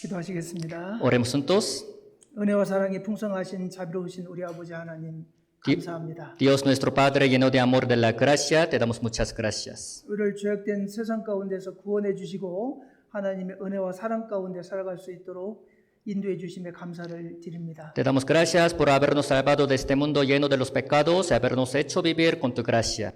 기도하시겠습니다. Oremos juntos. 은혜와 사랑이 풍성하신 자비로우신 우리 아버지 하나님 감사합니다. Dios nuestro Padre, lleno de amor de la gracia, te damos muchas gracias. 우리를 죄악된 세상 가운데서 구원해 주시고 하나님의 은혜와 사랑 가운데 살아갈 수 있도록 인도해 주심에 감사를 드립니다. Te damos gracias por habernos salvado de este mundo lleno de los pecados y habernos hecho vivir con tu gracia.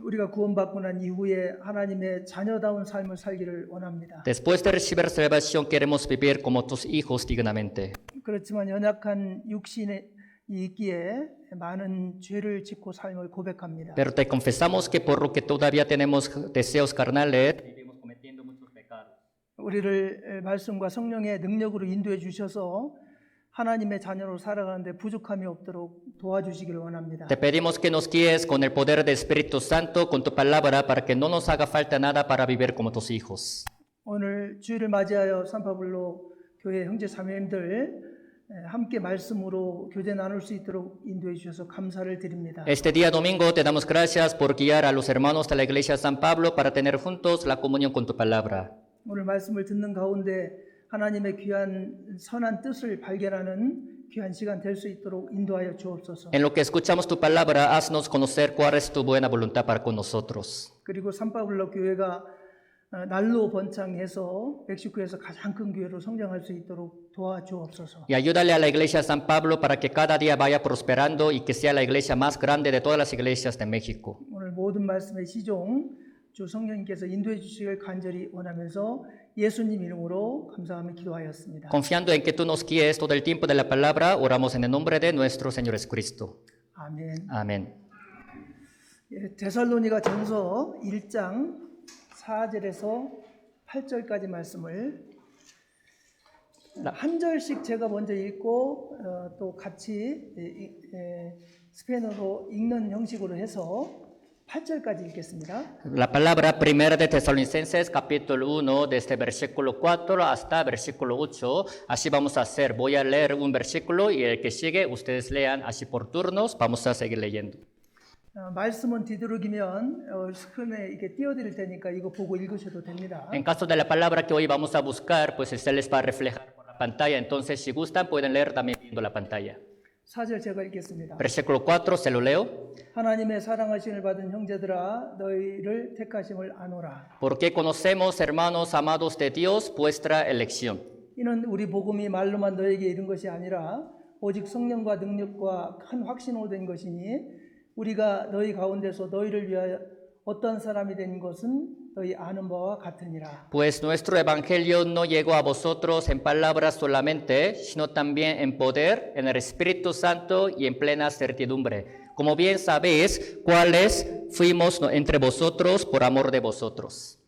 우리가 구원받고 난 이후에 하나님의 자녀다운 삶을 살기를 원합니다. Después de recibir salvación, queremos vivir como tus hijos dignamente. 그렇지만 연약한 육신이 있기에 많은 죄를 짓고 삶을 고백합니다. Pero te confesamos que por lo que todavía tenemos deseos carnales, vivimos cometiendo muchos pecados. 우리를 말씀과 성령의 능력으로 인도해 주셔서 하나님의 자녀로 살아가는데 부족함이 없도록 도와주시기를 원합니다. Te pedimos que nos guíes con el poder del Espíritu Santo, con tu palabra, para que no nos haga falta nada para vivir como tus hijos. 오늘 주일을 맞이하여 산파블로 교회 형제 자매님들 함께 말씀으로 교제 나눌 수 있도록 인도해 주셔서 감사를 드립니다. Este día domingo te damos gracias por guiar a los hermanos de la Iglesia San Pablo para tener juntos la comunión con tu palabra. 오늘 말씀을 듣는 가운데 하나님의 귀한 선한 뜻을 발견하는 귀한 시간 될 수 있도록 인도하여 주옵소서. En lo que escuchamos tu palabra, haznos conocer cuál es tu buena voluntad para con nosotros. 그리고 산파블로 교회가 날로 번창해서 멕시코에서 가장 큰 교회로 성장할 수 있도록 도와주옵소서. Y ayúdale a la Iglesia San Pablo para que cada día vaya prosperando y que sea la iglesia más grande de todas las iglesias de México. 오늘 모든 말씀의 시종 주 성령님께서 인도해 주시길 간절히 원하면서 예수님 이름으로 감사하며 기도하였습니다. Confiando en que tú nos guíes todo el tiempo de la palabra, oramos en el nombre de nuestro Señor Jesucristo. 아멘. Amén. 데살로니가 전서 1장 4절에서 8절까지 말씀을 한 절씩 제가 먼저 읽고 또 같이 스페인어로 읽는 형식으로 해서 8절까지 읽겠습니다. La palabra primera de Tesalonicenses capítulo 1 desde versículo 4 hasta versículo 8. Así vamos a hacer. Voy a leer un versículo y el que sigue ustedes lean así por turnos. Vamos a seguir leyendo. 말씀은 뒤두르기면 스크린에 이렇게 띄워드릴 테니까 이거 보고 읽으셔도 됩니다. En caso de la palabra que hoy vamos a buscar, pues se les va a reflejar por la pantalla. Entonces, si gustan, pueden leer también viendo la pantalla. 4절 제가 읽겠습니다. Versículo 4, se lo leo. 하나님의 사랑하심을 받은 형제들아 너희를 택하심을 아노라. Porque conocemos, hermanos amados de Dios, vuestra elección. 이는 우리 복음이 말로만 너에게 이른 것이 아니라 오직 성령과 능력과 큰 확신으로 된 것이니 우리가 너희 가운데서 너희를 위하여 어떤 사람이 된 것은 너희 아는 바와 같으니라. Pues nuestro evangelio no llegó a vosotros en palabras solamente, sino también en poder, en el Espíritu Santo y en plena certidumbre. Como bien sabéis, cuáles fuimos entre vosotros por amor de vosotros.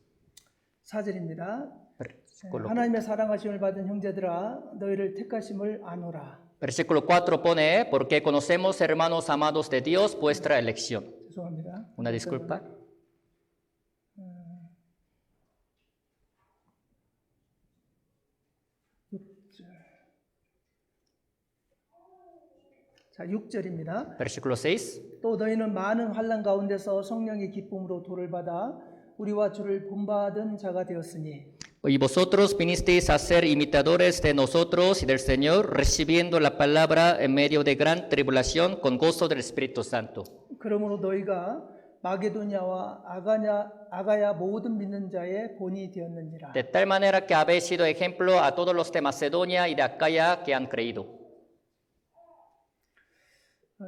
4절입니다. Versículo 하나님의 사랑하심을 받은 형제들아 너희를 택하심을 아노라. Versículo 4 pone, porque conocemos, hermanos amados de Dios, vuestra elección. 죄송합니다. Una disculpa. 자, 6절입니다. Versículo 6. 또 너희는 많은 환난 가운데서 성령의 기쁨으로 도를 받아 우리와 주를 본받은 자가 되었으니 Y vosotros vinisteis a ser imitadores de nosotros y del Señor, recibiendo la palabra en medio de gran tribulación con gozo del Espíritu Santo. 그러므로 너희가 마게도냐와 아가야 모든 믿는 자의 본이 되었느니라. De tal manera que habéis sido ejemplo a todos los de Macedonia y de Acaya que han creído.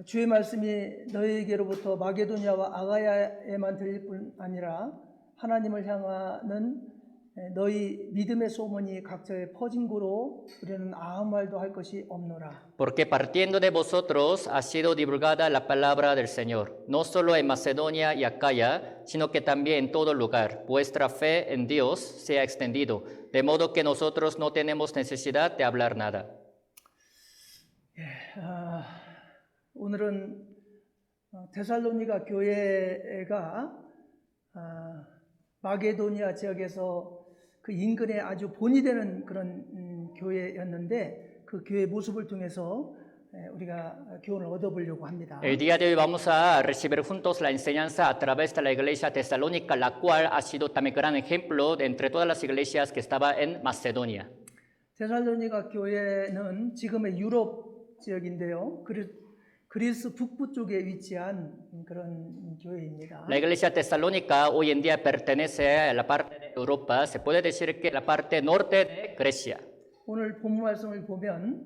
주의 말씀이 너희에게로부터 마게도냐와 아가야에만 들릴 뿐 아니라 하나님을 향하는 너희 믿음의 소문이 각처에 퍼진 고로 우리는 아무 말도 할 것이 없노라. Porque partiendo de vosotros ha sido divulgada la palabra del Señor, no solo en Macedonia y Acaya, sino que también en todo lugar. Vuestra fe en Dios se ha extendido, de modo que nosotros no tenemos necesidad de hablar nada. 오늘은 데살로니가 교회가 마게도니아 지역에서 그 인근에 아주 본이 되는 그런 교회였는데 그 교회 모습을 통해서 우리가 교훈을 얻어보려고 합니다. El día de hoy vamos a recibir juntos la enseñanza a través de la iglesia tesalónica, la cual ha sido también gran ejemplo de entre todas las iglesias que estaba en Macedonia. 데살로니가 교회는 지금의 유럽 지역인데요. 그리스 북부 쪽에 위치한 그런 교회입니다. La iglesia tesalónica hoy en día pertenece a la parte de Europa, se puede decir que la parte norte de Grecia. 오늘 본문 말씀을 보면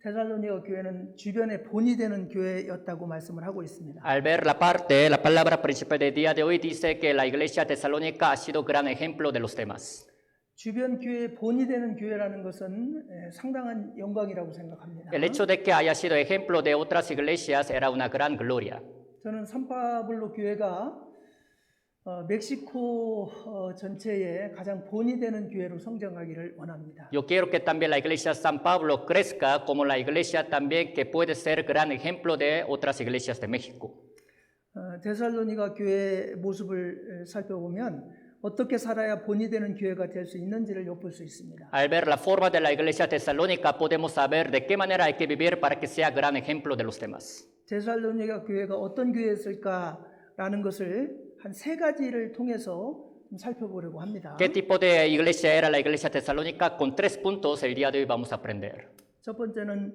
데살로니가 교회는 주변에 본이 되는 교회였다고 말씀을 하고 있습니다. Al ver la parte, la palabra principal del día de hoy dice que la iglesia tesalónica ha sido gran ejemplo de los demás. 주변 교회의 본이 되는 교회라는 것은 상당한 영광이라고 생각합니다. El hecho de que haya sido ejemplo de otras iglesias era una gran gloria. 저는 산파블로 교회가 멕시코 전체에 가장 본이 되는 교회로 성장하기를 원합니다. Yo quiero que también la iglesia San Pablo crezca como la iglesia también que puede ser gran ejemplo de otras iglesias de México. 데살로니가 교회의 모습을 살펴보면 어떻게 살아야 본이 되는 교회가 될 수 있는지를 엿볼 수 있습니다. Al ver la forma de la iglesia tesalónica podemos saber de qué manera hay que vivir para que sea gran ejemplo de los demás. 데살로니가 교회가 어떤 교회였을까라는 것을 한 세 가지를 통해서 좀 살펴보려고 합니다. ¿Qué tipo de iglesia era la iglesia tesalónica? Con 3 puntos el día de hoy vamos a aprender. 첫 번째는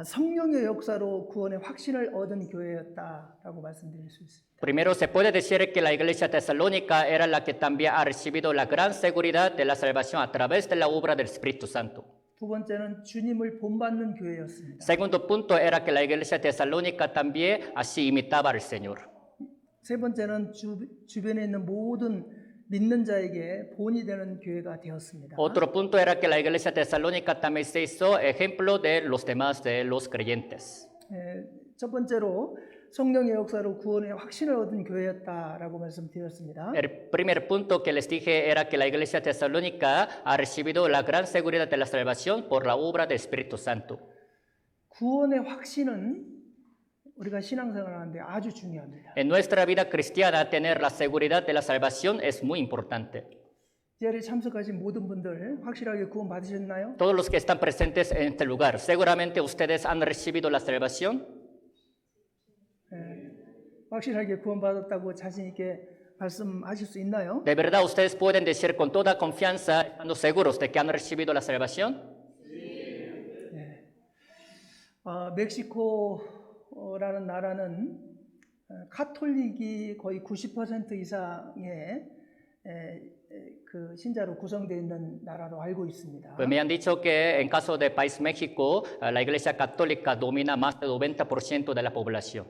성령의 역사로 구원의 확신을 얻은 교회였다라고 말씀드릴 수 있습니다. Primero se puede decir que la iglesia tesalónica era la que también ha recibido la gran seguridad de la salvación a través de la obra del Espíritu Santo. 두 번째는 주님을 본받는 교회였습니다. Segundo punto era que la iglesia tesalónica también así imitaba al Señor. 세 번째는 주변에 있는 모든 믿는 자에게 본이 되는 교회가 되었습니다. Otro punto era que la iglesia tesalónica también se hizo ejemplo de los demás, de los creyentes. 첫 번째로 성령의 역사로 구원의 확신을 얻은 교회였다라고 말씀드렸습니다. El primer punto que les dije era que la iglesia tesalónica ha recibido la gran seguridad de la salvación por la obra del Espíritu Santo. 구원의 확신은 우리가 신앙생활을 하는데 아주 중요합니다. En nuestra vida cristiana, tener la seguridad de la salvación es muy importante. 이 자리에 참석하신 모든 분들 확실하게 구원 받으셨나요? Todos los que están presentes en este lugar, seguramente ustedes han recibido la salvación. 확실하게 구원 받았다고 자신 있게 말씀하실 수 있나요? ¿De verdad ustedes pueden decir con toda confianza, estando seguros de que han recibido la salvación? 멕시코라는 나라는 카톨릭이 거의 90% 이상의 그 신자로 구성되어 있는 나라로 알고 있습니다. Pues me han dicho que en caso del país México, la iglesia católica domina más del 90% de la población.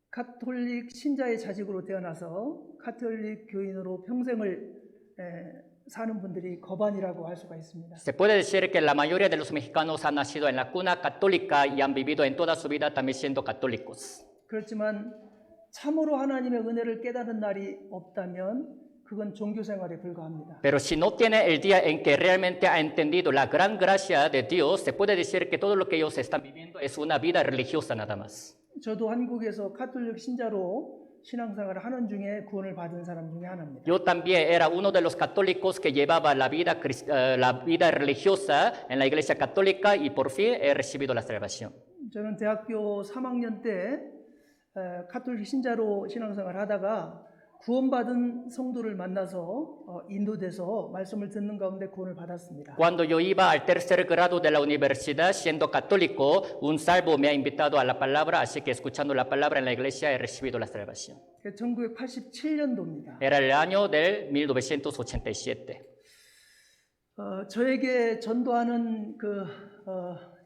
카톨릭 신자의 자식으로 태어나서 카톨릭 교인으로 평생을 사는 분들이 거반이라고 할 수가 있습니다. Se puede decir que la mayoría de los mexicanos han nacido en la cuna católica y han vivido en toda su vida también siendo católicos. 그렇지만 참으로 하나님의 은혜를 깨달은 날이 없다면 그건 종교 생활에 불과합니다. Pero si no tiene el día en que realmente ha entendido la gran gracia de Dios, se puede decir que todo lo que ellos están viviendo es una vida religiosa nada más. 저도 한국에서 카톨릭 신자로 신앙생활을 하는 중에 구원을 받은 사람 중에 하나입니다. Yo también era uno de los católicos que llevaba la vida religiosa en la iglesia católica y por fin he recibido la salvación. 저는 대학교 3학년 때 카톨릭 신자로 신앙생활을 하다가 구원받은 성도를 만나서 인도돼서 말씀을 듣는 가운데 구원을 받았습니다. Cuando yo iba al tercer grado de la universidad, siendo católico, un salvo me ha invitado a la palabra, así que escuchando la palabra en la iglesia he recibido la salvación. 1987년도입니다. Era el año del 1987. 저에게 전도하는 그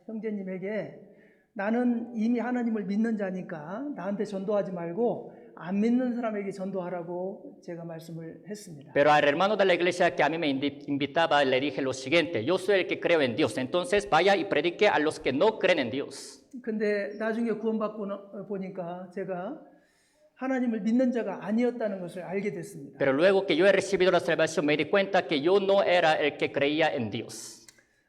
형제님에게 나는 이미 하나님을 믿는 자니까 나한테 전도하지 말고 안 믿는 사람에게 전도하라고 제가 말씀을 했습니다. Pero al hermano de la iglesia que a mí me invitaba le dije lo siguiente: yo soy el que creo en Dios, entonces vaya y predique a los que no creen en Dios. 근데 나중에 구원받고 보니까 제가 하나님을 믿는 자가 아니었다는 것을 알게 됐습니다. Pero luego que yo he recibido la salvación me di cuenta que yo no era el que creía en Dios.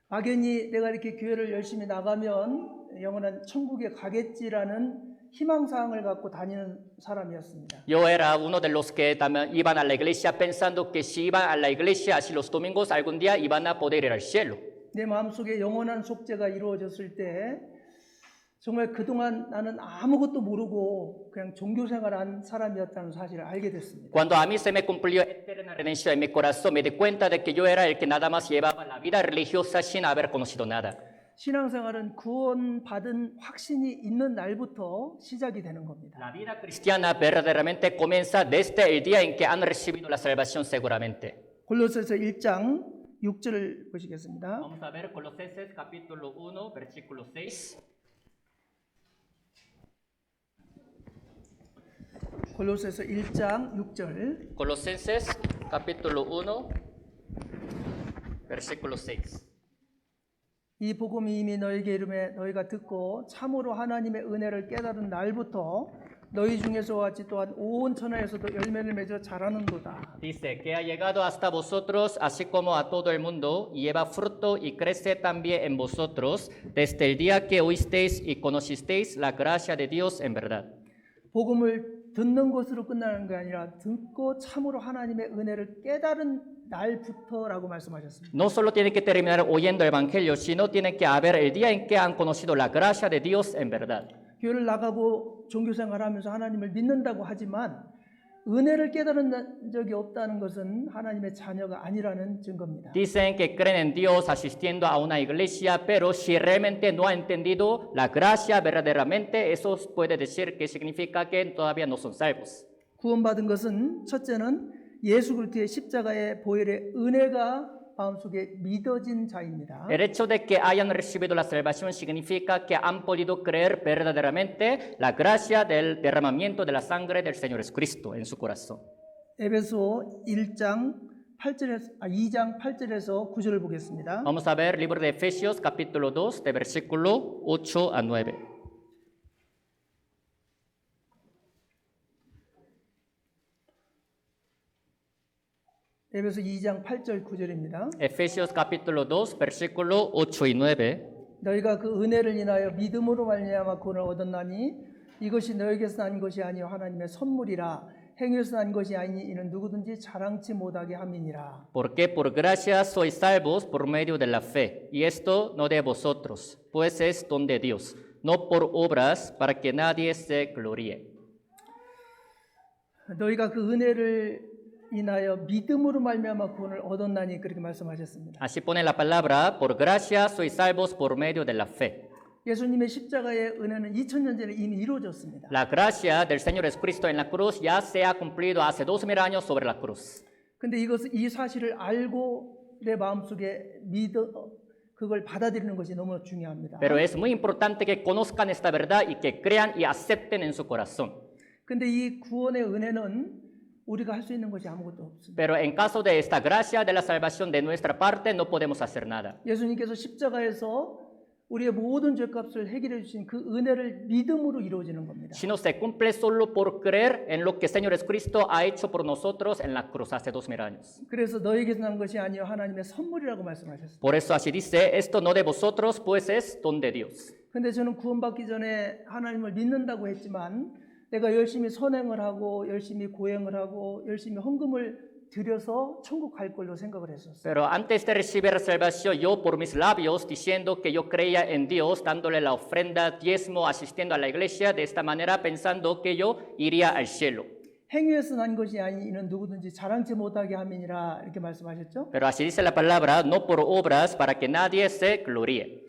막연히 내가 이렇게 교회를 열심히 나가면 영원한 천국에 가겠지라는 희망사항을 갖고 다니는 사람이었습니다. Yo era uno de los que también iban a la iglesia pensando que si iban a la iglesia así los domingos algún día iban a poder ir al cielo. 내 마음속에 영원한 속죄가 이루어졌을 때 정말 그동안 나는 아무것도 모르고 그냥 종교생활한 사람이었다는 사실을 알게 됐습니다. Cuando a mí se me cumplió eterna redención en mi corazón, me di cuenta de que yo era el que nada más llevaba la vida religiosa sin haber conocido nada. 신앙생활은 구원받은 확신이 있는 날부터 시작이 되는 겁니다. La vida cristiana verdaderamente comienza desde el día en que han recibido la salvación seguramente. 골로새서 1장 6절을 보시겠습니다. Vamos a ver Colosenses capítulo 1, versículo 6. 골로새서 1장 6절. Colosenses capítulo 1, versículo 6. 이 복음이 이미 너희에게 이름에 너희가 듣고 참으로 하나님의 은혜를 깨달은 날부터 너희 중에서와 같이 또한 온 천하에서도 열매를 맺어 자라는도다. Dice que ha llegado hasta vosotros, así como a todo el mundo, y lleva fruto y crece también en vosotros, desde el día que oísteis y conocisteis la gracia de Dios en verdad. 복음을 듣는 것으로 끝나는 게 아니라 듣고 참으로 하나님의 은혜를 깨달은 날부터라고 말씀하셨습니다. No solo tiene que terminar oyendo el Evangelio, sino tiene que haber el día en que han conocido la gracia de Dios en verdad. 교회를 나가고 종교생활하면서 하나님을 믿는다고 하지만 은혜를 깨달은 적이 없다는 것은 하나님의 자녀가 아니라는 증거입니다. Dicen que creen en Dios asistiendo a una iglesia, pero si realmente no ha entendido la gracia verdaderamente, eso puede decir que significa que todavía no son salvos. 구원받은 것은 첫째는 예수 그리스도의 십자가의 보혈의 은혜가 마음속에 믿어진 자입니다. El hecho de que hayan recibido la salvación significa que han podido creer verdaderamente la gracia del derramamiento de la sangre del Señor Jesucristo en su corazón. 에베소 2장 8절에서 9절을 보겠습니다. Vamos a ver el libro de Efesios capítulo 2 de versículo 8 a 9. 에베소 2장 8절 9절입니다. Efesios capítulo 2 versículo 8 y 9. 너희가 그 은혜를 인하여 믿음으로 말미암아 구원을 얻었나니 이것이 너희에게서 난 것이 아니요 하나님의 선물이라 행위에서 난 것이 아니니 이는 누구든지 자랑치 못하게 함이니라. Porque por gracia sois salvos por medio de la fe, y esto no de vosotros, pues es don de Dios, no por obras para que nadie se gloríe. 너희가 그 은혜를 인하여 믿음으로 말미암아 구원을 얻었나니 그렇게 말씀하셨습니다. Así pone la palabra, por gracia sois salvos por medio de la fe. 예수님의 십자가의 은혜는 2000년 전에 이미 이루어졌습니다. La gracia del Señor Jesucristo en la cruz ya se ha cumplido hace 2000 años sobre la cruz. 근데 이 사실을 알고 내 마음속에 그걸 받아들이는 것이 너무 중요합니다. Pero es muy importante que conozcan esta verdad y que crean y acepten en su corazón. 근데 이 구원의 은혜는 우리가 할 수 있는 것이 아무것도 없습니다. Pero en caso de esta gracia de la salvación de nuestra parte no podemos hacer nada. 예수님께서 십자가에서 우리의 모든 죄값을 해결해 주신 그 은혜를 믿음으로 이루어지는 겁니다. Sino se cumple solo por creer en lo que el Señor Jesucristo ha hecho por nosotros en la cruz hace 2000 años. 그래서 너에게서 난 것이 아니요 하나님의 선물이라고 말씀하셨습니다. Por eso así dice, esto no de vosotros, pues es don de Dios. 근데 저는 구원받기 전에 하나님을 믿는다고 했지만 내가 열심히 선행을 하고 열심히 고행을 하고 열심히 헌금을 드려서 천국 갈 걸로 생각을 했었어요. Pero antes de recibir la salvación, yo por mis labios diciendo que yo creía en Dios, dándole la ofrenda, diezmo, asistiendo a la iglesia, de esta manera pensando que yo iría al cielo. 행위에서 난 것이 아니 이는 누구든지 자랑치 못하게 함이니라 이렇게 말씀하셨죠. Pero así dice la palabra, no por obras para que nadie se gloríe.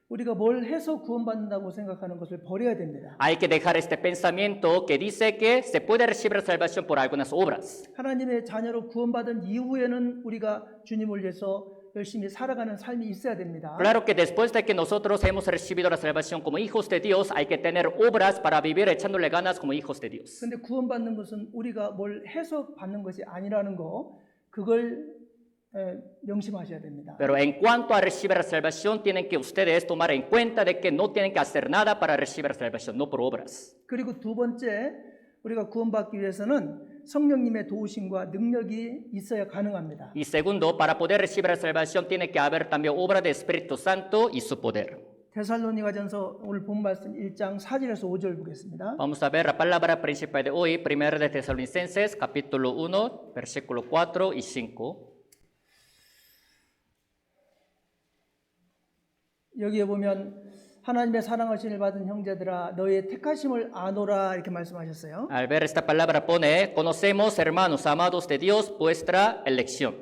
우리가 뭘 해서 구원받는다고 생각하는 것을 버려야 됩니다. Hay que dejar este pensamiento que dice que se puede recibir salvación por algunas obras. 하나님의 자녀로 구원받은 이후에는 우리가 주님을 위해서 열심히 살아가는 삶이 있어야 됩니다. Claro que después de que nosotros hemos recibido la salvación como hijos de Dios, hay que tener obras para vivir echándole ganas como hijos de Dios. 근데 구원받는 것은 우리가 뭘 해서 받는 것이 아니라는 거 그걸 명심하셔야 됩니다. Pero en cuanto a recibir la salvación, tienen que ustedes tomar en cuenta de que no tienen que hacer nada para recibir la salvación, no por obras. 그리고 두 번째, 우리가 구원받기 위해서는 성령님의 도우심과 능력이 있어야 가능합니다. Y segundo, para poder recibir la salvación, tiene que haber también obra del Espíritu Santo y su poder. 데살로니가전서 오늘 본 말씀 1장 4절에서 5절 보겠습니다. Vamos a ver la palabra principal de hoy, 1 de Tesalonicenses, capítulo 1, versículo 4 y 5. 여기에 보면 하나님의 사랑하심을 받은 형제들아 너희의 택하심을 아노라 이렇게 말씀하셨어요. Al ver esta palabra pone, conocemos, hermanos amados de Dios, vuestra elección.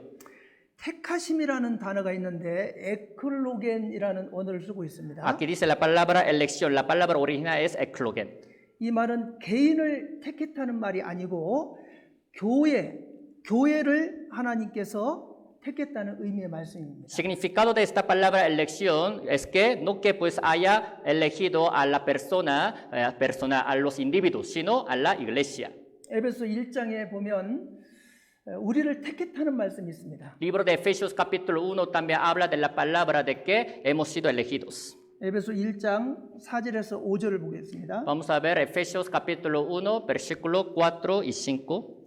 택하심이라는 단어가 있는데 에클로겐이라는 원어를 쓰고 있습니다. Aquí dice la palabra elección, la palabra original es eklogen. 이 말은 개인을 택했다는 말이 아니고 교회를 하나님께서 택했다는 의미의 말씀입니다. Significado de esta palabra elección es que no que pues haya elegido a la persona, a los individuos, sino a la iglesia. 에베소 1장에 보면 우리를 택했다는 말씀이 있습니다. Libro de Efesios capítulo 1 también habla de la palabra de que hemos sido elegidos. 에베소 1장 4절에서 5절을 보겠습니다. Vamos a ver Efesios capítulo 1, versículo 4 y 5.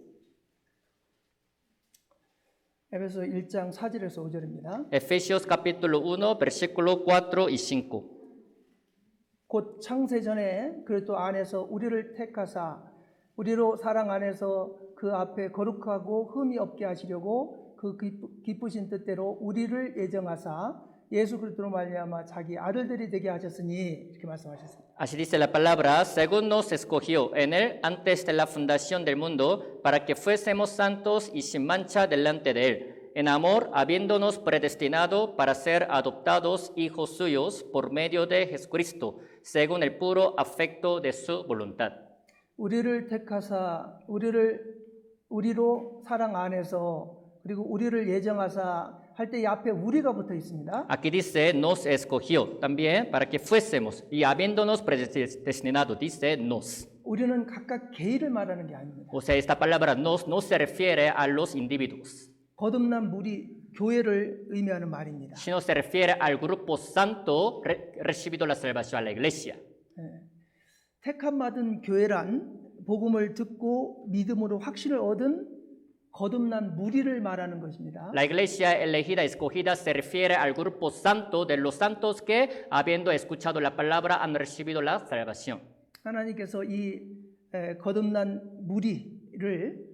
에베소 1장 4절에서 5절입니다. Efesios capítulo 1, versículo 4 y 5. 곧 창세 전에 그리스도 안에서 우리를 택하사 우리로 사랑 안에서 그 앞에 거룩하고 흠이 없게 하시려고 그 기쁘신 뜻대로 우리를 예정하사 예수 그리스도로 말미암아 자기 아들들이 되게 하셨으니 이렇게 말씀하셨습니다. Así dice la palabra, según nos escogió en él antes de la fundación del mundo, para que fuésemos santos y sin mancha delante de él, en amor, habiéndonos predestinado para ser adoptados hijos suyos por medio de Jesucristo, según el puro afecto de su voluntad. 우리를 택하사 우리로 사랑 안에서 그리고 우리를 예정하사 할 때 이 앞에 우리가 붙어 있습니다. Aquí dice, nos escogió también para que fuésemos, y habiéndonos predestinado, dice nos. 우리는 각각 개인을 말하는 게 아닙니다. O sea, esta palabra nos no se refiere a los individuos, 거듭난 무리 교회를 의미하는 말입니다. sino se refiere al grupo santo recibido la salvación, a la iglesia. 택함 받은 교회란 복음을 듣고 믿음으로 확신을 얻은 거듭난 무리를 말하는 것입니다. La iglesia elegida, escogida, se refiere al grupo santo de los santos que, habiendo escuchado la palabra, han recibido la salvación. 하나님께서 이 거듭난 무리를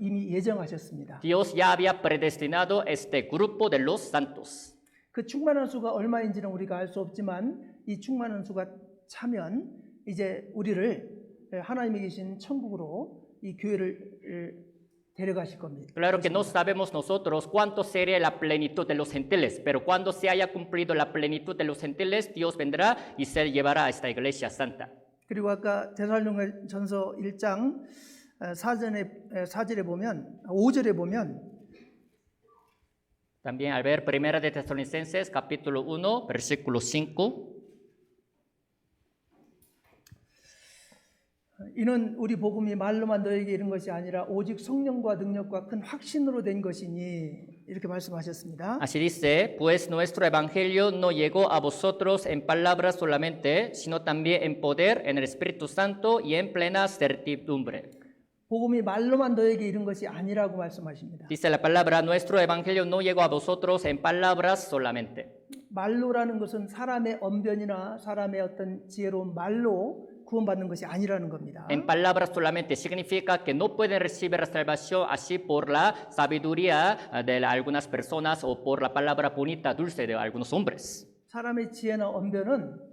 이미 예정하셨습니다. Dios ya había predestinado este grupo de los santos. 그 충만한 수가 얼마인지는 우리가 알 수 없지만 이 충만한 수가 차면 이제 우리를 하나님이 계신 천국으로 이 교회를 데려가실 겁니다. Claro que no sabemos nosotros cuánto sería la plenitud de los gentiles, pero cuando se haya cumplido la plenitud de los gentiles, Dios vendrá y se llevará a esta iglesia santa. 그리고 아까 데살로니가전서 1장 4절에 보면 5절에 보면 También al ver Primera de Tesalonicenses capítulo 1, versículo 5. 이는 우리 복음이 말로만 너에게 이른 것이 아니라 오직 성령과 능력과 큰 확신으로 된 것이니 이렇게 말씀하셨습니다. Así dice, pues nuestro evangelio no llegó a vosotros en palabras solamente, sino también en poder, en el Espíritu Santo y en plena certidumbre. 복음이 말로만 너에게 이른 것이 아니라고 말씀하십니다. Dice la palabra, nuestro evangelio no llegó a vosotros en palabras solamente. 말로라는 것은 사람의 언변이나 사람의 어떤 지혜로운 말로 구원받는 것이 아니라는 겁니다. En palabras solamente significa que no pueden recibir la salvación así por la sabiduría de algunas personas o por la palabra bonita, dulce de algunos hombres. 사람의 지혜나 언변은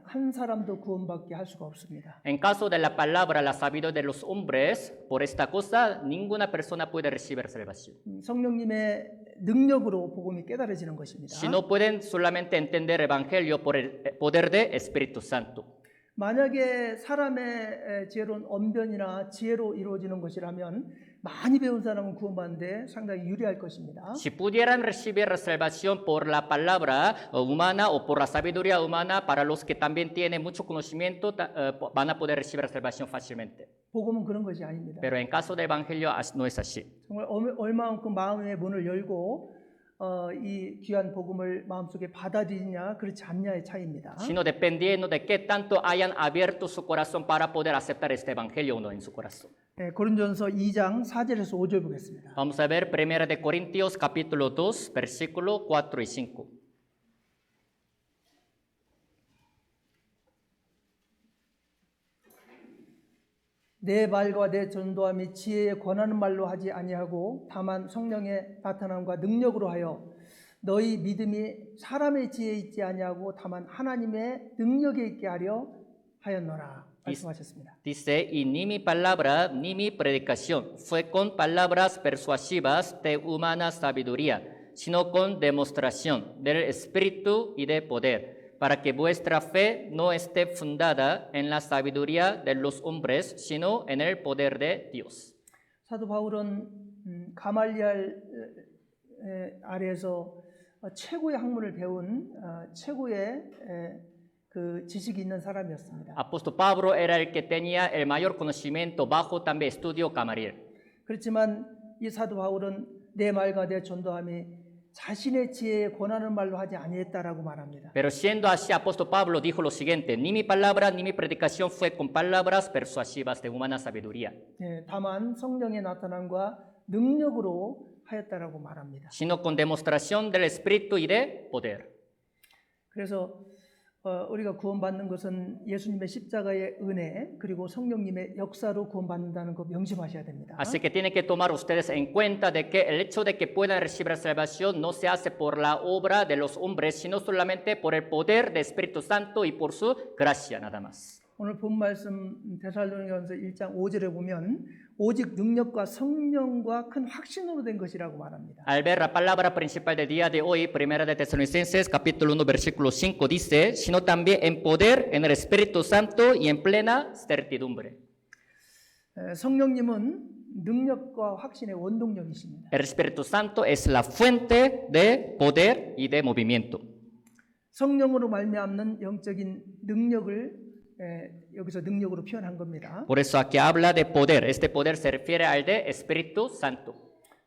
한 사람도 구원받게 할 수가 없습니다. En caso de la palabra, la sabiduría de los hombres, por esta cosa, ninguna persona puede recibir salvación. 성령님의 능력으로 복음이 깨달아지는 것입니다. Si no pueden solamente entender el evangelio por el poder de Espíritu Santo. 만약에 사람의 지혜로운 언변이나 지혜로 이루어지는 것이라면 많이 배운 사람은 구원받는데 상당히 유리할 것입니다. Si pudieran recibir la salvación por la palabra humana o por la sabiduría humana, para los que también tienen mucho conocimiento, van a poder recibir la salvación fácilmente. 복음은 그런 것이 아닙니다. Pero en caso de evangelio no es así. 정말 얼마만큼 마음의 문을 열고 이 귀한 복음을 마음속에 받아들이냐 그렇지 않냐의 차이입니다. Sino dependiendo de qué tanto hayan abierto su corazón para poder aceptar este evangelio o no en su corazón. 고린도전서 2장 4절에서 5절 보겠습니다. Vamos a ver 1 de Corintios capítulo 2, versículo 4 y 5. 내 말과 내 전도함이 지혜에 권하는 말로 하지 아니하고 다만 성령의 나타남과 능력으로 하여 너희 믿음이 사람의 지혜에 있지 아니하고 다만 하나님의 능력에 있게 하려 하였노라 말씀하셨습니다. Dice, y ni mi palabra ni mi predicación fue con palabras persuasivas de humana sabiduría, sino con demostración del Espíritu y de poder, para que vuestra fe no esté fundada en la sabiduría de los hombres, sino en el poder de Dios. 사도 바울은 가말리알 아래에서 최고의 학문을 배운 최고의 그 지식이 있는 사람이었습니다. Apóstol Pablo era el que tenía el mayor conocimiento bajo también estudio Gamaliel. 그렇지만 이 사도 바울은 내 말과 내 전도함이 자신의 지혜에 권하는 말로 하지 아니했다라고 말합니다. Pero siendo así, apóstol Pablo dijo lo siguiente, ni mi palabra ni mi predicación fue con palabras persuasivas de humana sabiduría, 다만 성령의 나타남과 능력으로 하였다라고 말합니다. sino con demostración del Espíritu y de poder. 그래서 우리가 구원받는 것은 예수님의 십자가의 은혜 그리고 성령님의 역사로 구원받는다는 거 명심하셔야 됩니다. Así que tienen que tomar ustedes en cuenta de que el hecho de que puedan recibir la salvación no se hace por la obra de los hombres, sino solamente por el poder del Espíritu Santo y por su gracia nada más. 오늘 본 말씀 데살로니가서 1장 5절에 보면 오직 능력과 성령과 큰 확신으로 된 것이라고 말합니다. Al ver la palabra principal del día de hoy, Primera de Tesalonicenses, capítulo 1, versículo 5, dice, sino también en poder, en el Espíritu Santo y en plena certidumbre. 성령님은 능력과 확신의 원동력이십니다. El Espíritu Santo es la fuente de poder y de movimiento. 성령으로 말미암는 영적인 능력을 여기서 능력으로 표현한 겁니다. Por eso aquí habla de poder. Este poder se refiere al de Espíritu Santo.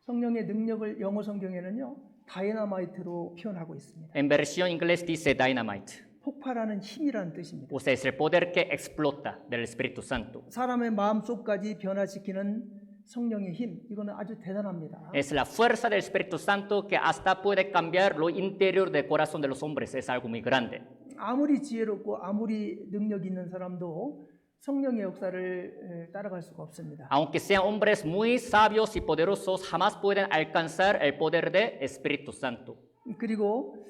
성령의 능력을 영어 성경에는요 다이너마이트로 표현하고 있습니다. En versión inglés dice dynamite. 폭발하는 힘이라는 뜻입니다. O sea, es el poder que explota del Espíritu Santo. 사람의 마음속까지 변화시키는 성령의 힘, 이거는 아주 대단합니다. Es la fuerza del Espíritu Santo que hasta puede cambiar lo interior del corazón de los hombres. Es algo muy grande. 아무리 지혜롭고 아무리 능력 있는 사람도 성령의 역사를 따라갈 수가 없습니다. Aunque sean hombres muy sabios y poderosos, jamás pueden alcanzar el poder del Espíritu Santo. 그리고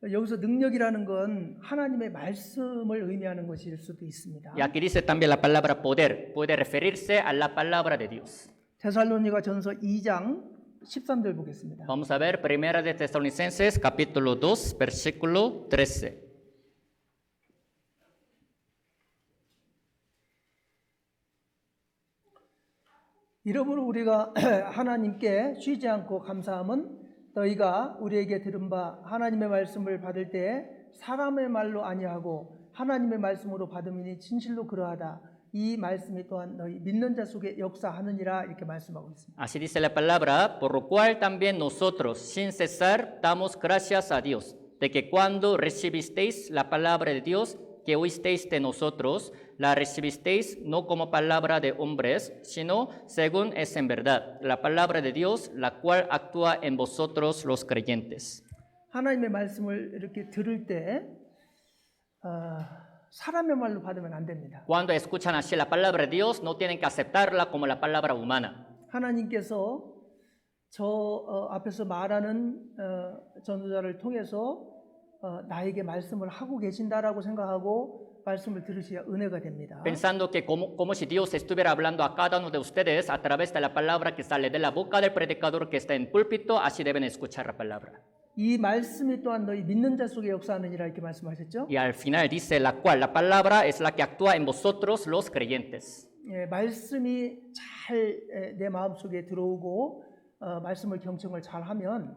여기서 능력이라는 건 하나님의 말씀을 의미하는 것일 수도 있습니다. Y aquí dice también la palabra poder. Puede referirse a la palabra de Dios. 데살로니가 전서 2장 13절 보겠습니다. Vamos a ver Primera de Tesalonicenses, capítulo 2, versículo 13. 이러므로 우리가 하나님께 쉬지 않고 감사함은 너희가 우리에게 들은 바 하나님의 말씀을 받을 때 사람의 말로 아니하고 하나님의 말씀으로 받음이니 진실로 그러하다. 이 말씀이 또한 너희 믿는 자 속에 역사하느니라 이렇게 말씀하고 있습니다. Así dice la palabra, por lo cual también nosotros, sin cesar, damos gracias a Dios, de que cuando recibisteis la palabra de Dios, que oísteis de nosotros, la recibisteis no como palabra de hombres, sino según es en verdad, la palabra de Dios, la cual actúa en vosotros los creyentes. 하나님의 말씀을 이렇게 들을 때 사람의 말로 받으면 안 됩니다. Cuando escuchan así la palabra de Dios, no tienen que aceptarla como la palabra humana. 하나님께서 저 앞에서 말하는 전도자를 통해서 나에게 말씀을 하고 계신다라고 생각하고 말씀을 들으셔야 은혜가 됩니다. Pensando que como si Dios estuviera hablando a cada uno de ustedes a través de la palabra que sale de la boca del predicador que está en púlpito, así deben escuchar la palabra. 이 말씀이 또한 너희 믿는 자 속에 역사하느니라 이렇게 말씀하셨죠? Y al final dice la cual, la palabra es la que actúa en vosotros los creyentes. 말씀이 잘 내 마음 속에 들어오고 말씀을 경청을 잘 하면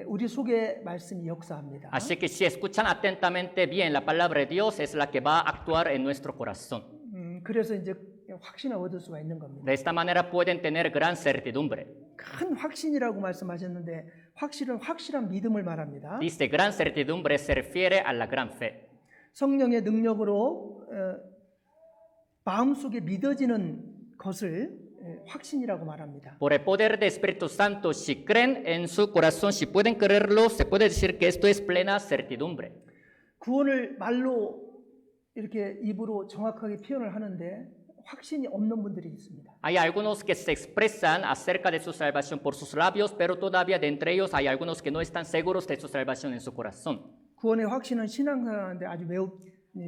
우리 속에 말씀이 역사합니다. Así que si escuchan atentamente bien la palabra de Dios, es la que va a actuar en nuestro corazón. 그래서 이제 확신을 얻을 수가 있는 겁니다. De esta manera pueden tener gran certidumbre. 큰 확신이라고 말씀하셨는데 확실은 확실한 믿음을 말합니다. Dice gran certidumbre se refiere a la gran fe. 성령의 능력으로 마음속에 믿어지는 것을 확신이라고 말합니다. Por el poder del Espíritu Santo, si creen en su corazón, si pueden creerlo, se puede decir que esto es plena certidumbre. 구원을 말로 이렇게 입으로 정확하게 표현을 하는데 확신이 없는 분들이 있습니다. Hay algunos que se expresan acerca de su salvación por sus labios, pero todavía de entre ellos hay algunos que no están seguros de su salvación en su corazón. 구원의 확신은 신앙생활하는데 아주 매우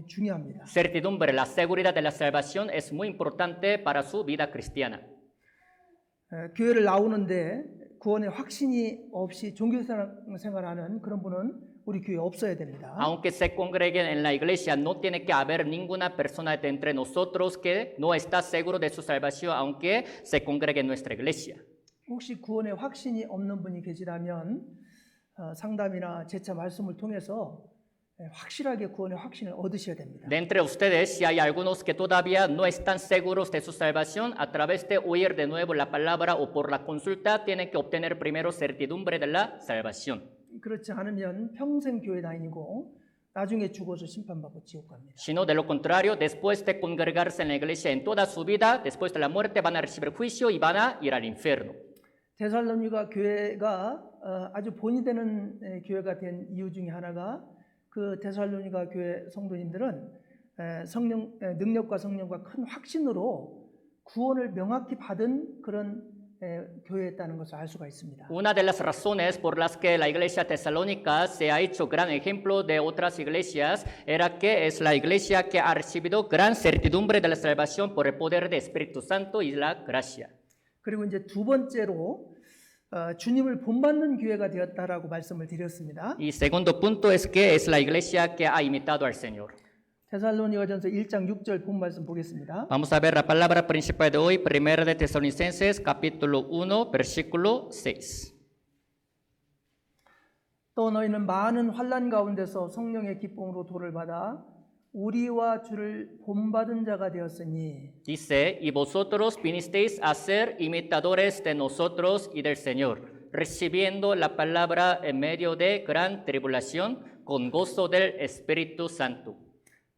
중요합니다. Certidumbre, la seguridad de la salvación es muy importante para su vida cristiana. 교회를 나오는데 구원의 확신이 없이 종교생활하는 그런 분은 우리 교회에 없어야 됩니다. Aunque se congreguen en la iglesia, no tiene que haber ninguna persona de entre nosotros que no está seguro de su salvación, aunque se congregue en nuestra iglesia. 혹시 구원의 확신이 없는 분이 계시다면 상담이나 재차 말씀을 통해서 확실하게 구원의 확신을 얻으셔야 됩니다. De entre ustedes, si hay algunos que todavía no están seguros de su salvación, a través de oír de nuevo la palabra o por la consulta, tienen que obtener primero certidumbre de la salvación. 그렇지 않으면 평생 교회 다니고 나중에 죽어서 심판받고 지옥 갑니다. Sino de lo contrario, después de congregarse en la iglesia en toda su vida, después de la muerte van a recibir juicio y van a ir al infierno. 데살로니가 교회가 아주 본이 되는 교회가 된 이유 중에 하나가 그 데살로니가 교회 성도님들은 성령 능력과 성령과 큰 확신으로 구원을 명확히 받은 그런 교회였다는 것을 알 수가 있습니다. Una de las razones por las que la iglesia tesalónica se ha hecho gran ejemplo de otras iglesias era que es la iglesia que ha recibido gran certidumbre de la salvación por el poder del Espíritu Santo y la gracia. 그리고 이제 두 번째로 주님을 본받는 교회가 되었다라고 말씀을 드렸습니다. Y segundo punto es que es la iglesia que ha imitado al Señor. 데살로니가전서 1장 6절 본 말씀 보겠습니다. Vamos a ver la palabra principal de hoy, 1 de Tesalonicenses, capítulo 1, versículo 6. 또 너희는 많은 환난 가운데서 성령의 기쁨으로 도를 받아 우리와 주를 본받은 자가 되었으니 Dice, y vosotros vinisteis a ser imitadores de nosotros y del Señor, recibiendo la palabra en medio de gran tribulación, con gozo del Espíritu Santo.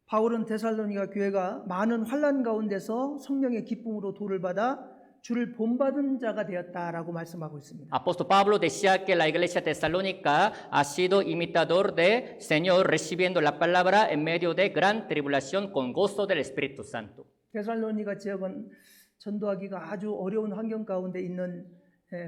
바울은 데살로니가 교회가 많은 환난 가운데서 성령의 기쁨으로 도를 받아 주를 본받은 자가 되었다라고 말씀하고 있습니다. Apóstol Pablo decía que la iglesia tesalónica ha sido imitador del Señor, recibiendo la palabra en medio de gran tribulación, con gozo del Espíritu Santo. 데살로니가 지역은 전도하기가 아주 어려운 환경 가운데 있는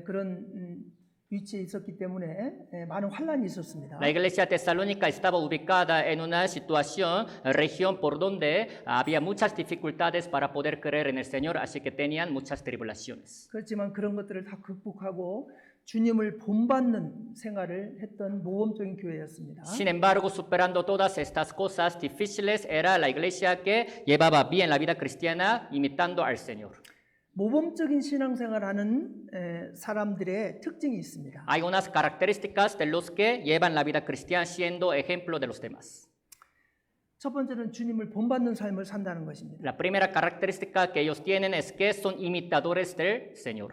그런 위치에 있었기 때문에 많은 환난이 있었습니다. La iglesia tesalónica estaba ubicada en una situación, región por donde había muchas dificultades para poder creer en el Señor, así que tenían muchas tribulaciones. 그렇지만 그런 것들을 다 극복하고 주님을 본받는 생활을 했던 모범적인 교회였습니다. Sin embargo, superando todas estas cosas difíciles, era la iglesia que llevaba bien la vida cristiana, imitando al Señor. 모범적인 신앙생활하는 사람들의 특징이 있습니다. Hay unas características de los que llevan la vida cristiana siendo ejemplo de los demás. 첫 번째는 주님을 본받는 삶을 산다는 것입니다. La primera característica que ellos tienen es que son imitadores del Señor.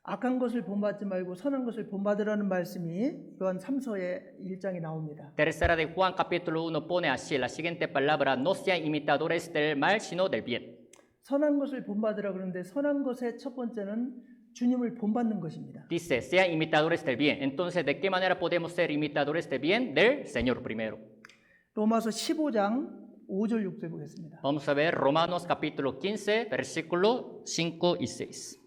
악한 것을 본받지 말고 선한 것을 본받으라는 말씀이 요한 3서의 1장에 나옵니다. Tercera de Juan capítulo 1 pone así la siguiente palabra: no sean imitadores del mal, sino del bien. 선한 것을 본받으라 그러는데 선한 것의 첫 번째는 주님을 본받는 것입니다. Dice, sean imitadores del bien. Entonces, ¿de qué manera podemos ser imitadores del bien? Del Señor primero. 로마서 15장 5절 6절 보겠습니다. Vamos a ver Romanos capítulo 15, versículo 5 y 6.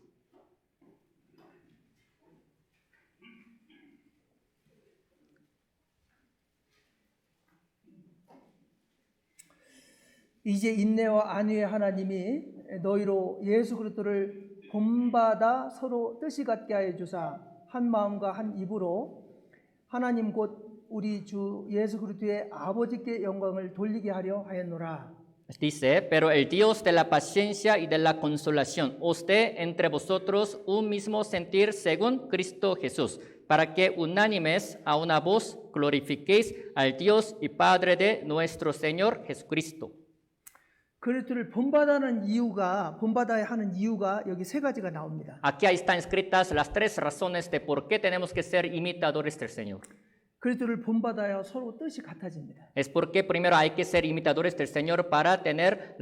이제 인내와 안위의 하나님이 너희로 예수 그리스도를 본받아 서로 뜻이 같게 하여 주사 한 마음과 한 입으로 하나님 곧 우리 주 예수 그리스도의 아버지께 영광을 돌리게 하려 하였노라. Dice, pero el Dios de la paciencia y de la consolación os dé entre vosotros un mismo sentir según Cristo Jesús, para que unánimes a una voz glorifiquéis al Dios y Padre de nuestro Señor Jesucristo. 그리스도를 본받아야 하는 이유가 여기 세 가지가 나옵니다. Aquí están escritas las tres razones de por qué tenemos que ser imitadores del Señor. 그리스도를 본받아야 서로 뜻이 같아집니다. Es porque primero hay que ser imitadores del Señor para tener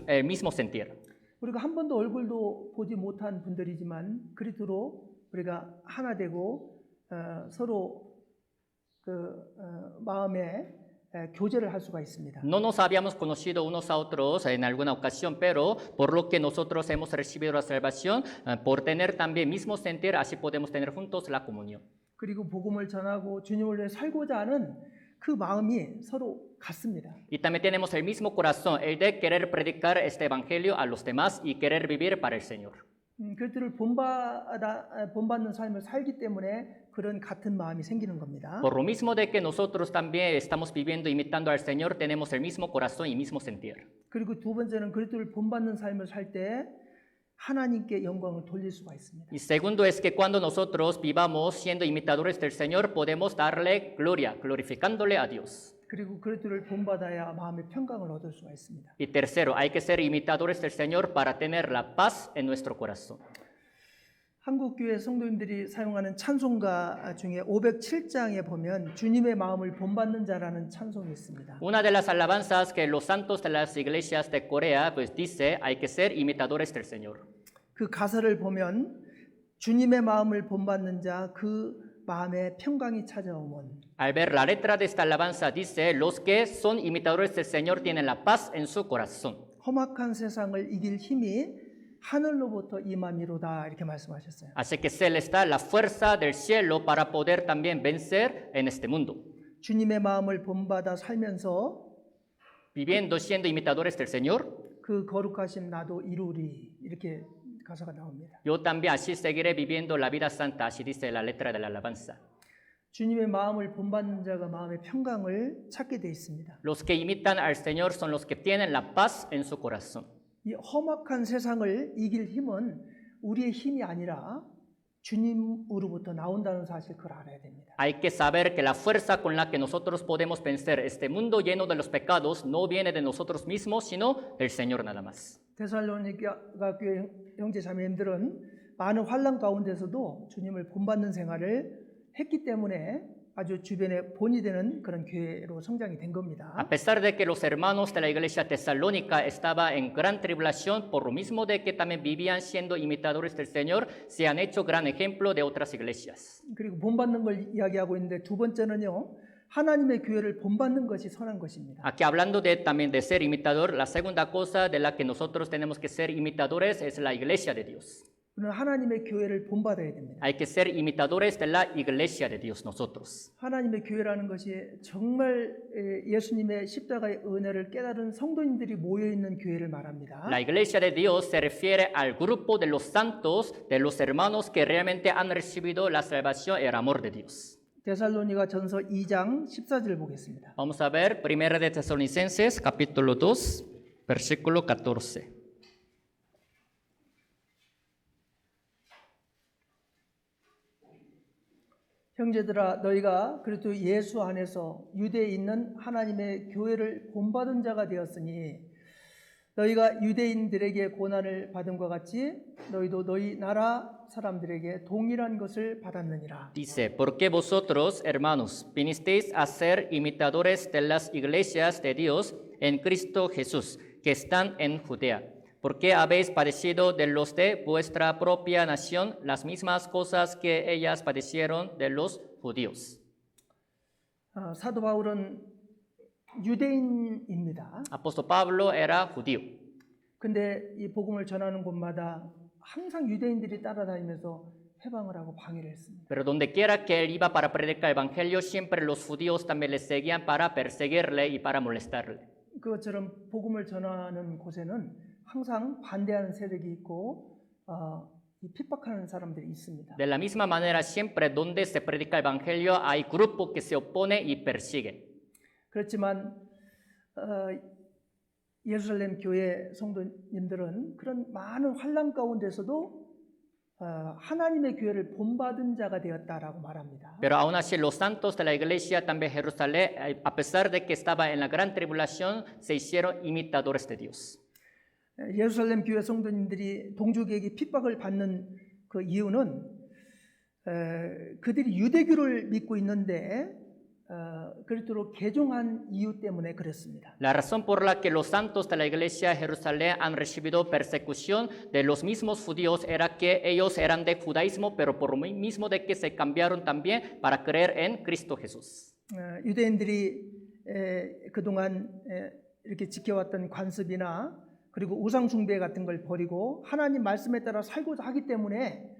el mismo sentir. 우리가 한 번도 얼굴도 보지 못한 분들이지만 그리스도로 우리가 하나 되고 서로 그 마음에 교제를 할 수가 있습니다. No nos habíamos conocido unos a otros en alguna ocasión, pero por lo que nosotros hemos recibido la salvación, por tener también mismo sentir, así podemos tener juntos la comunión. 그리고 복음을 전하고 주님을 위해 살고자 하는 그 마음이 서로 같습니다. Y también tenemos el mismo corazón, el de querer predicar este evangelio a los demás y querer vivir para el Señor. 그들을 본받는 삶을 살기 때문에 그런 같은 마음이 생기는 겁니다. Por lo mismo de que nosotros también estamos viviendo imitando al Señor, tenemos el mismo corazón y mismo sentir. 그리고 두 번째는 그리스도를 본받는 삶을 살 때 하나님께 영광을 돌릴 수가 있습니다. Y segundo es que cuando nosotros vivamos siendo imitadores del Señor, podemos darle gloria, glorificándole a Dios. 그리고 그리스도를 본받아야 마음의 평강을 얻을 수가 있습니다. Y tercero, hay que ser imitadores del Señor para tener la paz en nuestro corazón. 한국 교회 성도님들이 사용하는 찬송가 중에 507장에 보면 주님의 마음을 본받는 자라는 찬송이 있습니다. Una de las alabanzas que los santos de las iglesias de Corea pues dice, hay que ser imitadores del Señor. 그 가사를 보면 주님의 마음을 본받는 자 그 마음에 평강이 찾아오면 Al ver la letra de esta alabanza dice, los que son imitadores del Señor tienen la paz en su corazón. 험악한 세상을 이길 힘이 하늘로부터 임함이로다 이렇게 말씀하셨어요. Así que se les da la fuerza del cielo para poder también vencer en este mundo. 주님의 마음을 본받아 살면서 Viviendo, siendo imitadores del Señor, 그 거룩하심 나도 이루리 이렇게 가사가 나옵니다. yo también así seguiré viviendo la vida santa, así dice la letra de la alabanza. 주님의 마음을 본받는 자가 마음의 평강을 찾게 돼 있습니다. Los que imitan al Señor son los que tienen la paz en su corazón. 이 험악한 세상을 이길 힘은 우리의 힘이 아니라 주님으로부터 나온다는 사실 그걸 알아야 됩니다. Hay que saber que la fuerza con la que nosotros podemos vencer este mundo lleno de los pecados no viene de nosotros mismos, sino del Señor nada más. 데살로니가 교회 형제 자매님들은 많은 환난 가운데서도 주님을 본받는 생활을 했기 때문에 아주 주변에 본이 되는 그런 교회로 성장이 된 겁니다. A pesar de que los hermanos de la iglesia tesalónica estaban en gran tribulación, por lo mismo de que también vivían siendo imitadores del Señor, se han hecho gran ejemplo de otras iglesias. 그리고 본받는 걸 이야기하고 있는데 두 번째는요. 하나님의 교회를 본받는 것이 선한 것입니다. Aquí hablando también de ser imitador, la segunda cosa de la que nosotros tenemos que ser imitadores es la iglesia de Dios. 우리는 하나님의 교회를 본받아야 됩니다. Hay que ser imitadores de la iglesia de Dios nosotros. 하나님의 교회라는 것이 정말 예수님의 십자가의 은혜를 깨달은 성도님들이 모여 있는 교회를 말합니다. La iglesia de Dios se refiere al grupo de los santos, de los hermanos que realmente han recibido la salvación y el amor de Dios. 데살로니가 전서 2장 14절 보겠습니다. Vamos a ver 1 de Tesalonicenses, capítulo 2, versículo 14. 형제들아 너희가 그리스도 예수 안에서 유대에 있는 하나님의 교회를 본받은 자가 되었으니 너희가 유대인들에게 고난을 받음과 같이 너희도 너희 나라 사람들에게 동일한 것을 받았느니라. Dice, porque vosotros, hermanos, vinisteis a ser imitadores de las iglesias de Dios en Cristo Jesús, que están en Judea, porque habéis padecido de los de vuestra propia nación las mismas cosas que ellas padecieron de los judíos. 사도 바울은 유대인입니다. Apóstol Pablo era judío. 근데 이 복음을 전하는 곳마다 항상 유대인들이 따라다니면서 해방을 하고 방해를 했습니다. Pero donde quiera que él iba para predicar el evangelio, siempre los judíos también le seguían para perseguirle y para molestarle. 그것처럼 복음을 전하는 곳에는 항상 반대하는 세력이 있고 이 핍박하는 사람들이 있습니다. De la misma manera, siempre donde se predica el evangelio hay grupo que se opone y persigue. 그렇지만 예루살렘 교회 성도님들은 그런 많은 환난 가운데서도 하나님의 교회를 본받은 자가 되었다라고 말합니다. Pero aún así los santos de la iglesia también Jerusalén, a pesar de que estaba en la gran tribulación, se hicieron imitadores de Dios. 예루살렘 교회 성도님들이 동족에게 핍박을 받는 그 이유는 그들이 유대교를 믿고 있는데 그리스도로 개종한 이유 때문에 그랬습니다. La razón por la que los santos de la iglesia de Jerusalén han recibido persecución de los mismos judíos era que ellos eran de judaísmo, pero por lo mismo de que se cambiaron también para creer en Cristo Jesús. 유대인들이 그동안 이렇게 지켜왔던 관습이나 그리고 우상 숭배 같은 걸 버리고 하나님 말씀에 따라 살고자 하기 때문에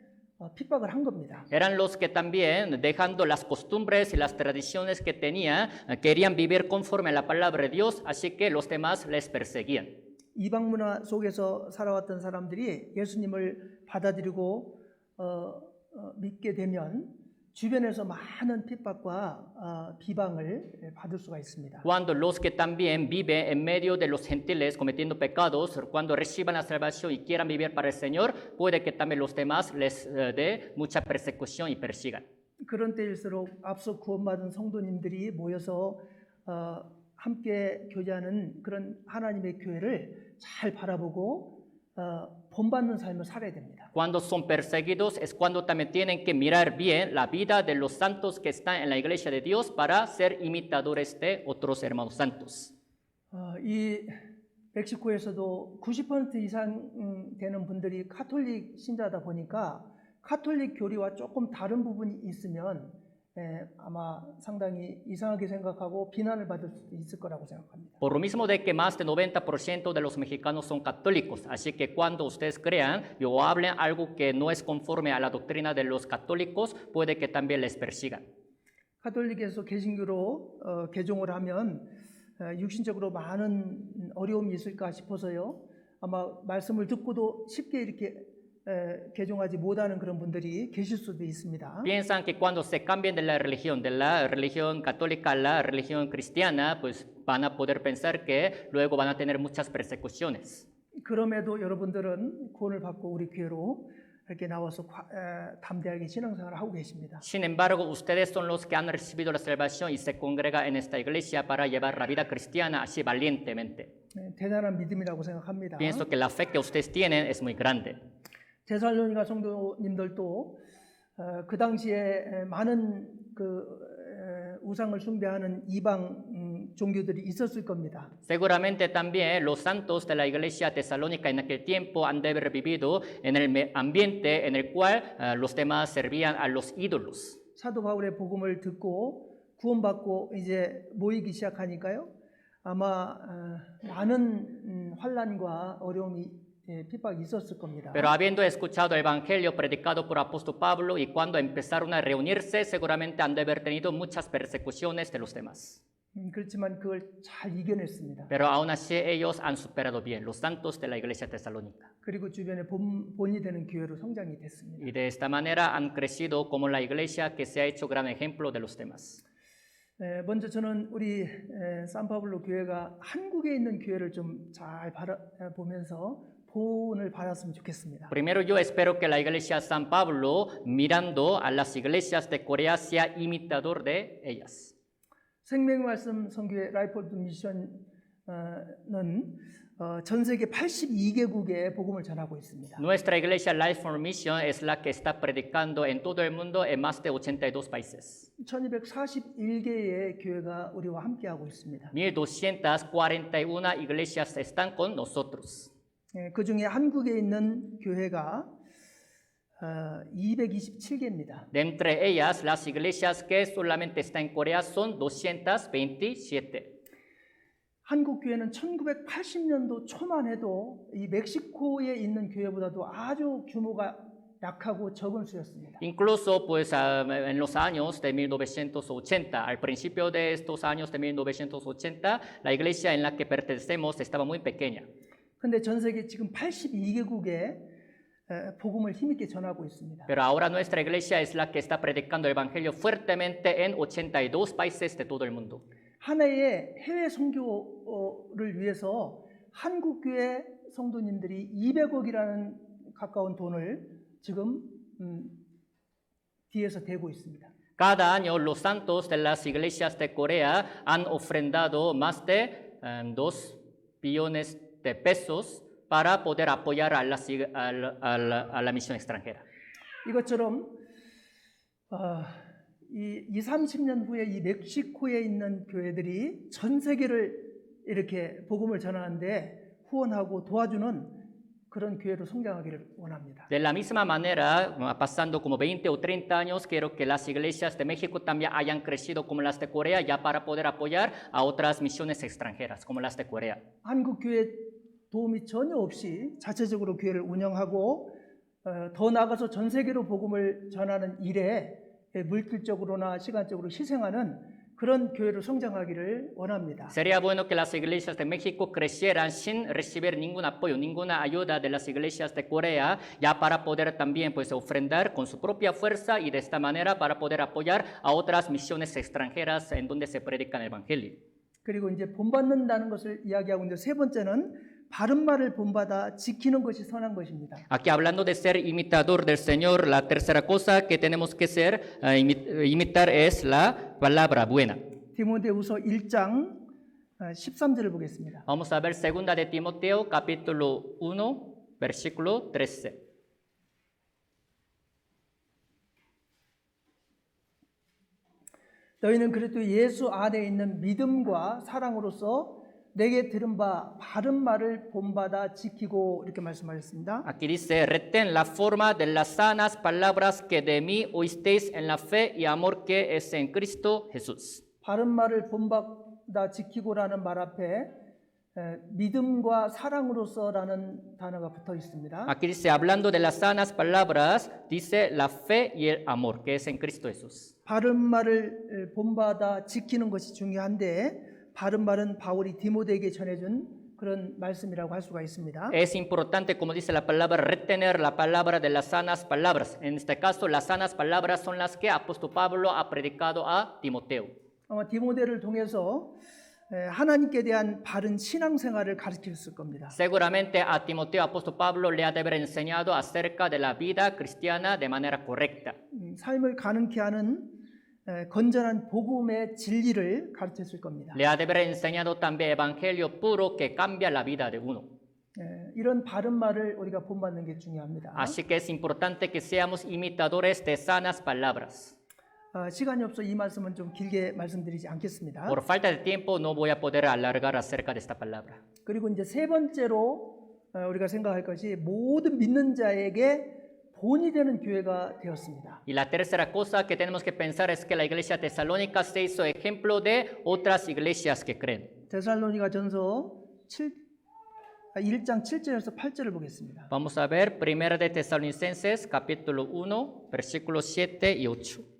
핍박을 한 겁니다. Eran los que también, dejando las costumbres y las tradiciones que tenían, querían vivir conforme a la palabra de Dios, así que los demás les perseguían. 이방 문화 속에서 살아왔던 사람들이 예수님을 받아들이고 믿게 되면 주변에서 많은 핍박과 비방을 받을 수가 있습니다. Cuando los que también viven en medio de los gentiles cometiendo pecados, cuando reciban la salvación y quieran vivir para el Señor, puede que también los demás les dé mucha persecución y persigan. 그런 때일수록 앞서 구원받은 성도님들이 모여서 함께 교제하는 그런 하나님의 교회를 잘 바라보고 본받는 삶을 살아야 됩니다. Cuando son perseguidos es cuando también tienen que mirar bien la vida de los santos que están en la iglesia de Dios para ser imitadores de otros hermanos santos. 이 멕시코에서도 90% 이상 되는 분들이 카톨릭 신자다 보니까 카톨릭 교리와 조금 다른 부분이 있으면 아마 상당히 이상하게 생각하고 비난을 받을 수도 있을 거라고 생각합니다. Por lo mismo de que más del 90% de los mexicanos son católicos, así que cuando ustedes crean o hablen algo que no es conforme a la doctrina de los católicos, puede que también les persigan. 카톨릭에서 개신교로 개종을 하면 육신적으로 많은 어려움이 있을까 싶어서요. 아마 말씀을 듣고도 쉽게 이렇게 개종하지 못하는 그런 분들이 계실 수도 있습니다. Piensan que cuando se cambien de la religión católica a la religión cristiana, pues van a poder pensar que luego van a tener muchas persecuciones. 그럼에도 여러분들은 구원을 받고 우리 교회로 이렇게 나와서 담대하게 신앙생활을 하고 계십니다. Sin embargo, ustedes son los que han recibido la salvación y se congregan en esta iglesia para llevar la vida cristiana así valientemente. 대단한 믿음이라고 생각합니다. Pienso que la fe que ustedes tienen es muy grande. 데살로니가 성도님들도 그 당시에 많은 우상을 숭배하는 이방 종교들이 있었을 겁니다. Seguramente también los santos de la iglesia tesalónica en aquel tiempo han de haber vivido en el ambiente en el cual los demás servían a los ídolos. 사도 바울의 복음을 듣고 구원받고 이제 모이기 시작하니까요. 아마 많은 환난과 어려움이 핍박이 있었을 겁니다. Pero habiendo escuchado el evangelio predicado por apóstol Pablo y cuando empezaron a reunirse, seguramente han de haber tenido muchas persecuciones de los demás. 그렇지만 그걸 잘 이겨냈습니다. Pero aún así ellos han superado bien, los santos de la iglesia tesalónica. 그리고 주변에 본이 되는 교회로 성장이 됐습니다. Y de esta manera han crecido como la iglesia que se ha hecho gran ejemplo de los demás. 먼저 저는 우리 산파블로 교회가 한국에 있는 교회를 좀 잘 보면서 보온을 받았으면 좋겠습니다. Primero yo espero que la iglesia San Pablo, mirando a las iglesias de Corea, sea imitador de ellas. 생명 말씀 선교회 라이프 오브 미션은 전 세계 82개국에 복음을 전하고 있습니다. Nuestra iglesia Life for Mission es la que está predicando en todo el mundo en más de 82 países. 1241개의 교회가 우리와 함께하고 있습니다. 1241 iglesias están con nosotros. 그 중에 한국에 있는 교회가 227개입니다. De entre ellas, las iglesias que solamente están en Corea son 227. 한국 교회는 1980년도 초만 해도 이 멕시코에 있는 교회보다도 아주 규모가 약하고 적은 수였습니다. Incluso pues en los años de 1980, al principio de estos años de 1980, la iglesia en la que pertenecemos estaba muy pequeña. 근데 전 세계 지금 82개국에 복음을 힘있게 전하고 있습니다. Pero ahora nuestra iglesia es la que está predicando el evangelio fuertemente en 82 países de todo el mundo. 한 해에 해외 선교를 위해서 한국 교회 성도님들이 200억이라는 가까운 돈을 지금 뒤에서 대고 있습니다. Cada año los santos de las iglesias de Corea han ofrendado más de 2 billones de pesos para poder apoyar a la misión extranjera. 이것처럼 이 30년 후에 이 멕시코에 있는 교회들이 전 세계를 이렇게 복음을 전하는데 후원하고 도와주는 그런 교회로 성장하기를 원합니다. De la misma manera, pasando como 20 o 30 años, quiero que las iglesias de México también hayan crecido como las de Corea, ya para poder apoyar a otras misiones extranjeras, como las de Corea. 한국 교회 도움이 전혀 없이 자체적으로 교회를 운영하고 더 나아가서 전 세계로 복음을 전하는 일에 물질적으로나 시간적으로 희생하는 그런 교회로 성장하기를 원합니다. Sería bueno que las iglesias de México crecieran sin recibir ningún apoyo, ninguna ayuda de las iglesias de Corea, ya para poder también pues ofrendar con su propia fuerza y de esta manera para poder apoyar a otras misiones extranjeras en donde se predica el evangelio. 그리고 이제 본받는다는 것을 이야기하고 있는데 세 번째는 바른 말을 본받아 지키는 것이 선한 것입니다. Aquí hablando de ser imitador del Señor, la tercera cosa que tenemos que imitar es la palabra buena. 디모데후서 1장 13절을 보겠습니다. Vamos a ver 2 de Timoteo capítulo 1, versículo 13. 너희는 그리스도 예수 안에 있는 믿음과 사랑으로서 내게 들은 바 바른 말을 본받아 지키고 이렇게 말씀하셨습니다. Aquí dice, retén la forma de las sanas palabras que de mí oísteis en la fe y amor que es en Cristo Jesús. 바른 말을 본받아 지키고라는 말 앞에 믿음과 사랑으로서라는 단어가 붙어 있습니다. Aquí dice, hablando de las sanas palabras, dice la fe y el amor que es en Cristo Jesús. 바른 말을 본받아 지키는 것이 중요한데 바른 말은 바울이 디모데에게 전해준 그런 말씀이라고 할 수가 있습니다. Es importante, como dice la palabra, retener la palabra de las sanas palabras. En este caso, las sanas palabras son las que apóstol Pablo ha predicado a Timoteo. 디모데를 통해서 하나님께 대한 바른 신앙생활을 가르쳤을 겁니다. Seguramente a Timoteo, apóstol Pablo le ha de haber enseñado acerca de la vida cristiana de manera correcta. 삶을 가능케 하는 건전한 복음의 진리를 가르쳤을 겁니다. Le ha de haber enseñado también evangelio puro que cambia la vida de uno. 이런 바른 말을 우리가 본받는 게 중요합니다. Así que es importante que seamos imitadores de sanas palabras. 시간이 없어 이 말씀은 좀 길게 말씀드리지 않겠습니다. Por falta de tiempo no voy a poder alargar acerca de esta palabra. 그리고 이제 세 번째로 우리가 생각할 것이 모든 믿는 자에게 본이 되는 교회가 되었습니다. Y la tercera cosa que tenemos que pensar es que la iglesia tesalónica se hizo ejemplo de otras iglesias que creen. 데살로니가전서 1장 7절에서 8절을 보겠습니다. Vamos a ver 1 de Tesalonicenses capítulo 1 versículos 7 y 8.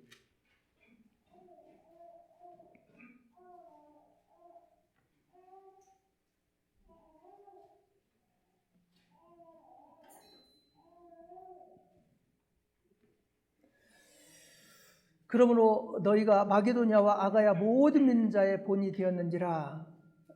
그러므로 너희가 마게도냐와 아가야 모든 믿는 자의 본이 되었는지라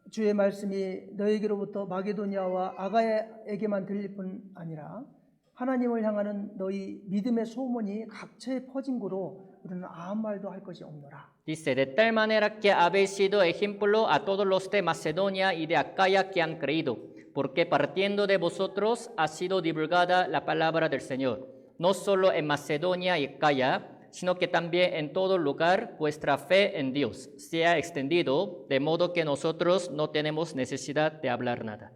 주의 말씀이 너희에게로부터 마게도냐와 아가야에게만 들릴 뿐 아니라 하나님을 향하는 너희 믿음의 소문이 각처에 퍼진 고로 우리는 아무 말도 할 것이 없노라. Dice, de tal manera que habéis sido ejemplo a todos los de Macedonia y de Acaya que han creído, porque partiendo de vosotros ha sido divulgada la palabra del Señor, no solo en Macedonia y Acaya, sino que también en todo lugar vuestra fe en Dios se ha extendido, de modo que nosotros no tenemos necesidad de hablar nada.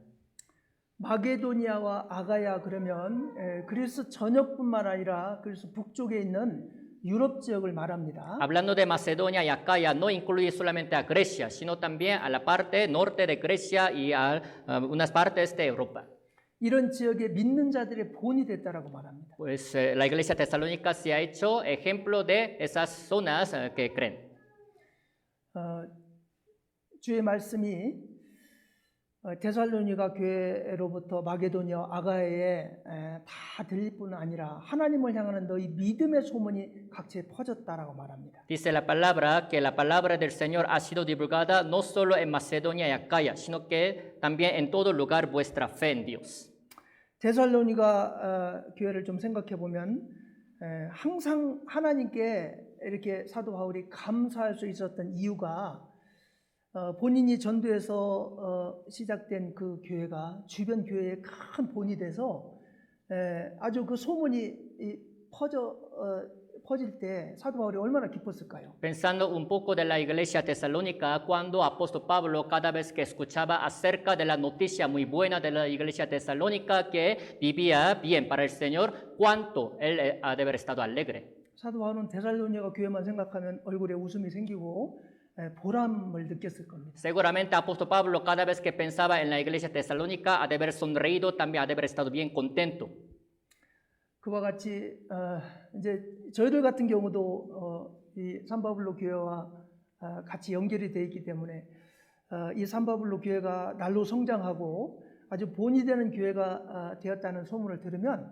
마게도니아와 아가야 그러면 그리스 전역뿐만 아니라 그리스 북쪽에 있는 유럽 지역을 말합니다. Hablando de Macedonia y Acaya, no incluye solamente a Grecia, sino también a la parte norte de Grecia y a unas partes de Europa. 이런 지역에 믿는 자들의 본이 됐다라고 말합니다. Pues la iglesia tesalónica se ha hecho ejemplo de esas zonas que creen. 주의 말씀이 데살로니가 교회로부터 마게도니아 아가야에 다 들릴 뿐 아니라 하나님을 향하는 너희 믿음의 소문이 각처에 퍼졌다라고 말합니다. Dice la palabra que la palabra del Señor ha sido divulgada no solo en Macedonia y Acaya, sino que también en todo lugar vuestra fe en Dios. 데살로니가 교회를 좀 생각해 보면 항상 하나님께 이렇게 사도 바울이 감사할 수 있었던 이유가 본인이 전도에서 시작된 그 교회가 주변 교회에 큰 본이 돼서 아주 그 소문이 퍼질 때 사도 바울이 얼마나 기뻤을까요? Pensando un poco de la iglesia tesalónica, cuando apóstol Pablo cada vez que escuchaba acerca de la noticia muy buena de la iglesia tesalónica que vivía bien para el Señor, cuánto él ha de haber estado alegre. 사도 바울은 데살로니가 교회만 생각하면 얼굴에 웃음이 생기고 보람을 느꼈을 겁니다. Seguramente apóstol Pablo cada vez que pensaba en la iglesia tesalónica ha de haber sonreído, también ha de haber estado bien contento. 그와 같이 이제 저희들 같은 경우도 이 산바블로 교회와 같이 연결이 되어 있기 때문에 이 산바블로 교회가 날로 성장하고 아주 본이 되는 교회가 되었다는 소문을 들으면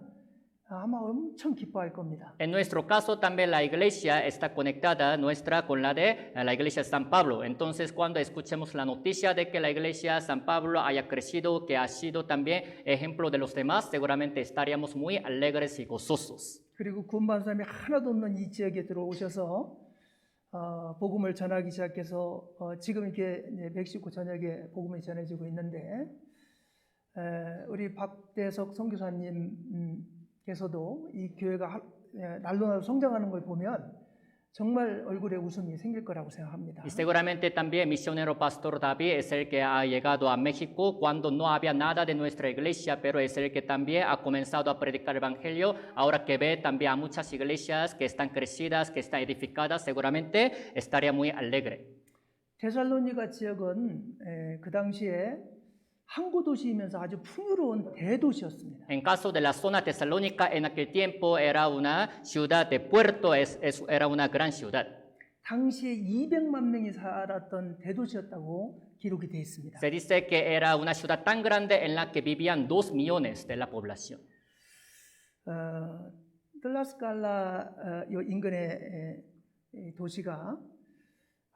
아마 엄청 기뻐할 겁니다. En nuestro caso también la iglesia está conectada nuestra con la de la iglesia San Pablo. Entonces cuando escuchemos la noticia de que la iglesia San Pablo haya crecido, que ha sido también ejemplo de los demás, seguramente estaríamos muy alegres y gozosos. 그리고 구원받은 사람이 하나도 없는 이 지역에 들어오셔서 복음을 전하기 시작해서 지금 이렇게 멕시코 전역에 복음이 전해지고 있는데 우리 박대석 선교사님께서도 이 교회가 날로 성장하는 걸 보면 정말 얼굴에 웃음이 생길 거라고 생각합니다. Y seguramente también misionero pastor David es el que ha llegado a México cuando no había nada de nuestra iglesia, pero es el que también ha comenzado a predicar el evangelio. Ahora que ve también a muchas iglesias que están crecidas, que están edificadas, seguramente estaría muy alegre. 데살로니가 지역은 그 당시에 항구 도시이면서 아주 풍요로운 대도시였습니다. En caso de la zona tesalónica, en aquel tiempo era una ciudad de puerto, era una gran ciudad. 당시에 200만 명이 살았던 대도시였다고 기록이 되어 있습니다. Se dice que era una ciudad tan grande en la que vivían 2 millones de la población. 뜰라스칼라 인근의 도시가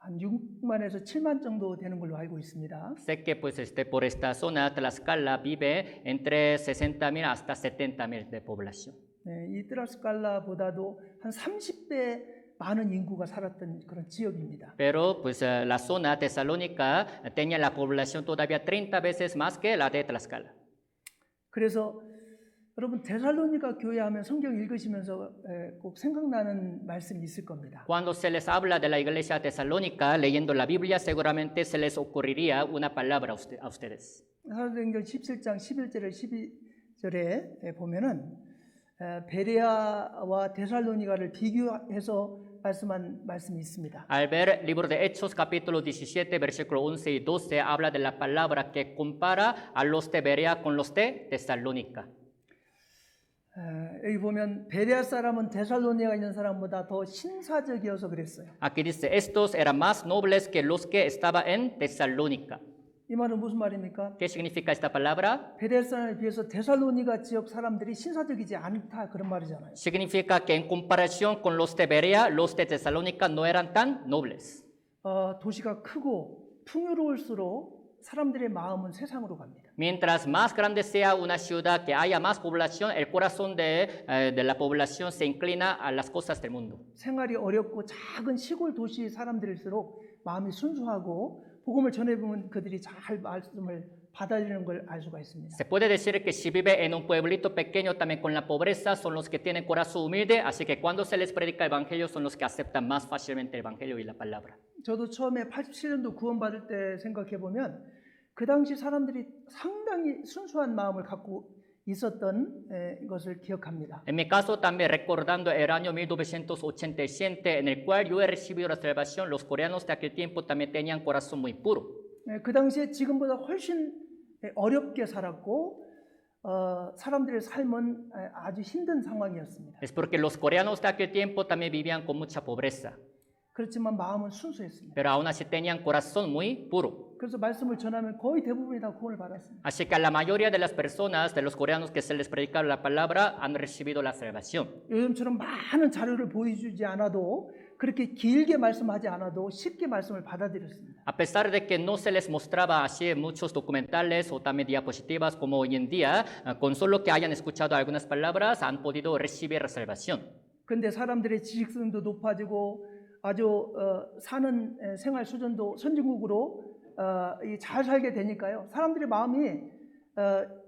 한 6만에서 7만 정도 되는 걸로 알고 있습니다. Sé que pues por esta zona Tlaxcala vive entre 60,000 hasta 70,000 de población. 네, 이 뜰라스칼라보다도 한 30배 많은 인구가 살았던 그런 지역입니다. Pero pues la zona tesalónica tenía la población todavía 30 veces más que la de Tlaxcala. 그래서 여러분 데살로니가 교회 하면 성경 읽으시면서 꼭 생각나는 말씀이 있을 겁니다. Cuando se les habla de la iglesia tesalónica, leyendo la Biblia, seguramente se les ocurriría una palabra a ustedes. 사도행전 17장 11절에 12절에 보면은 베레아와 데살로니가를 비교해서 말씀한 말씀이 있습니다. Al ver el libro de Hechos, capítulo 17, versículo 11 y 12, habla de la palabra que compara a los de Berea con los de Tesalónica. 여기 보면 베레아 사람은 데살로니가 있는 사람보다 더 신사적이어서 그랬어요. Aquí dice, estos eran más nobles que los que estaban en Tesalónica. 이 말은 무슨 말입니까? ¿Qué significa esta palabra? 베레아 사람에 비해서 데살로니가 지역 사람들이 신사적이지 않다 그런 말이잖아요. Significa que en comparación con los de Berea, los de Tesalónica no eran tan nobles. 도시가 크고 풍요로울수록 사람들의 마음은 세상으로 갑니다. Mientras más grande sea una ciudad, que haya más población, el corazón de la población se inclina a las cosas del mundo. 생활이 어렵고 작은 시골 도시 사람들일수록 마음이 순수하고 복음을 전해보면 그들이 잘 말씀을 받아들이는 걸 알 수가 있습니다. Se puede decir que si vive en un pueblito pequeño también con la pobreza, son los que tienen corazón humilde, así que cuando se les predica el evangelio son los que aceptan más fácilmente el evangelio y la palabra. 저도 처음에 87년도 구원받을 때 생각해 보면 그 당시 사람들이 상당히 순수한 마음을 갖고 있었던 것을 기억합니다. En mi caso también recordando el año 1987 en el cual yo he recibido la salvación, los coreanos de aquel tiempo también tenían corazón muy puro. 그 당시에 지금보다 훨씬 어렵게 살았고 사람들의 삶은 아주 힘든 상황이었습니다. Es porque los coreanos de aquel tiempo también vivían con mucha pobreza, 그렇지만 마음은 순수했습니다. pero aún así tenían corazón muy puro. 그래서 말씀을 전하면 거의 대부분이 다 구원을 받았습니다. Así que la mayoría de las personas, de los coreanos que se les predicaron la palabra, han recibido la salvación. 요즘처럼 많은 자료를 보여주지 않아도 그렇게 길게 말씀하지 않아도 쉽게 말씀을 받아들였습니다. A pesar de que no se les mostraba así muchos documentales o también diapositivas como hoy en día, con solo que hayan escuchado algunas palabras han podido recibir la salvación. 근데 사람들의 지식성도 높아지고 아주 사는 생활 수준도 선진국으로 잘 살게 되니까요. 사람들의 마음이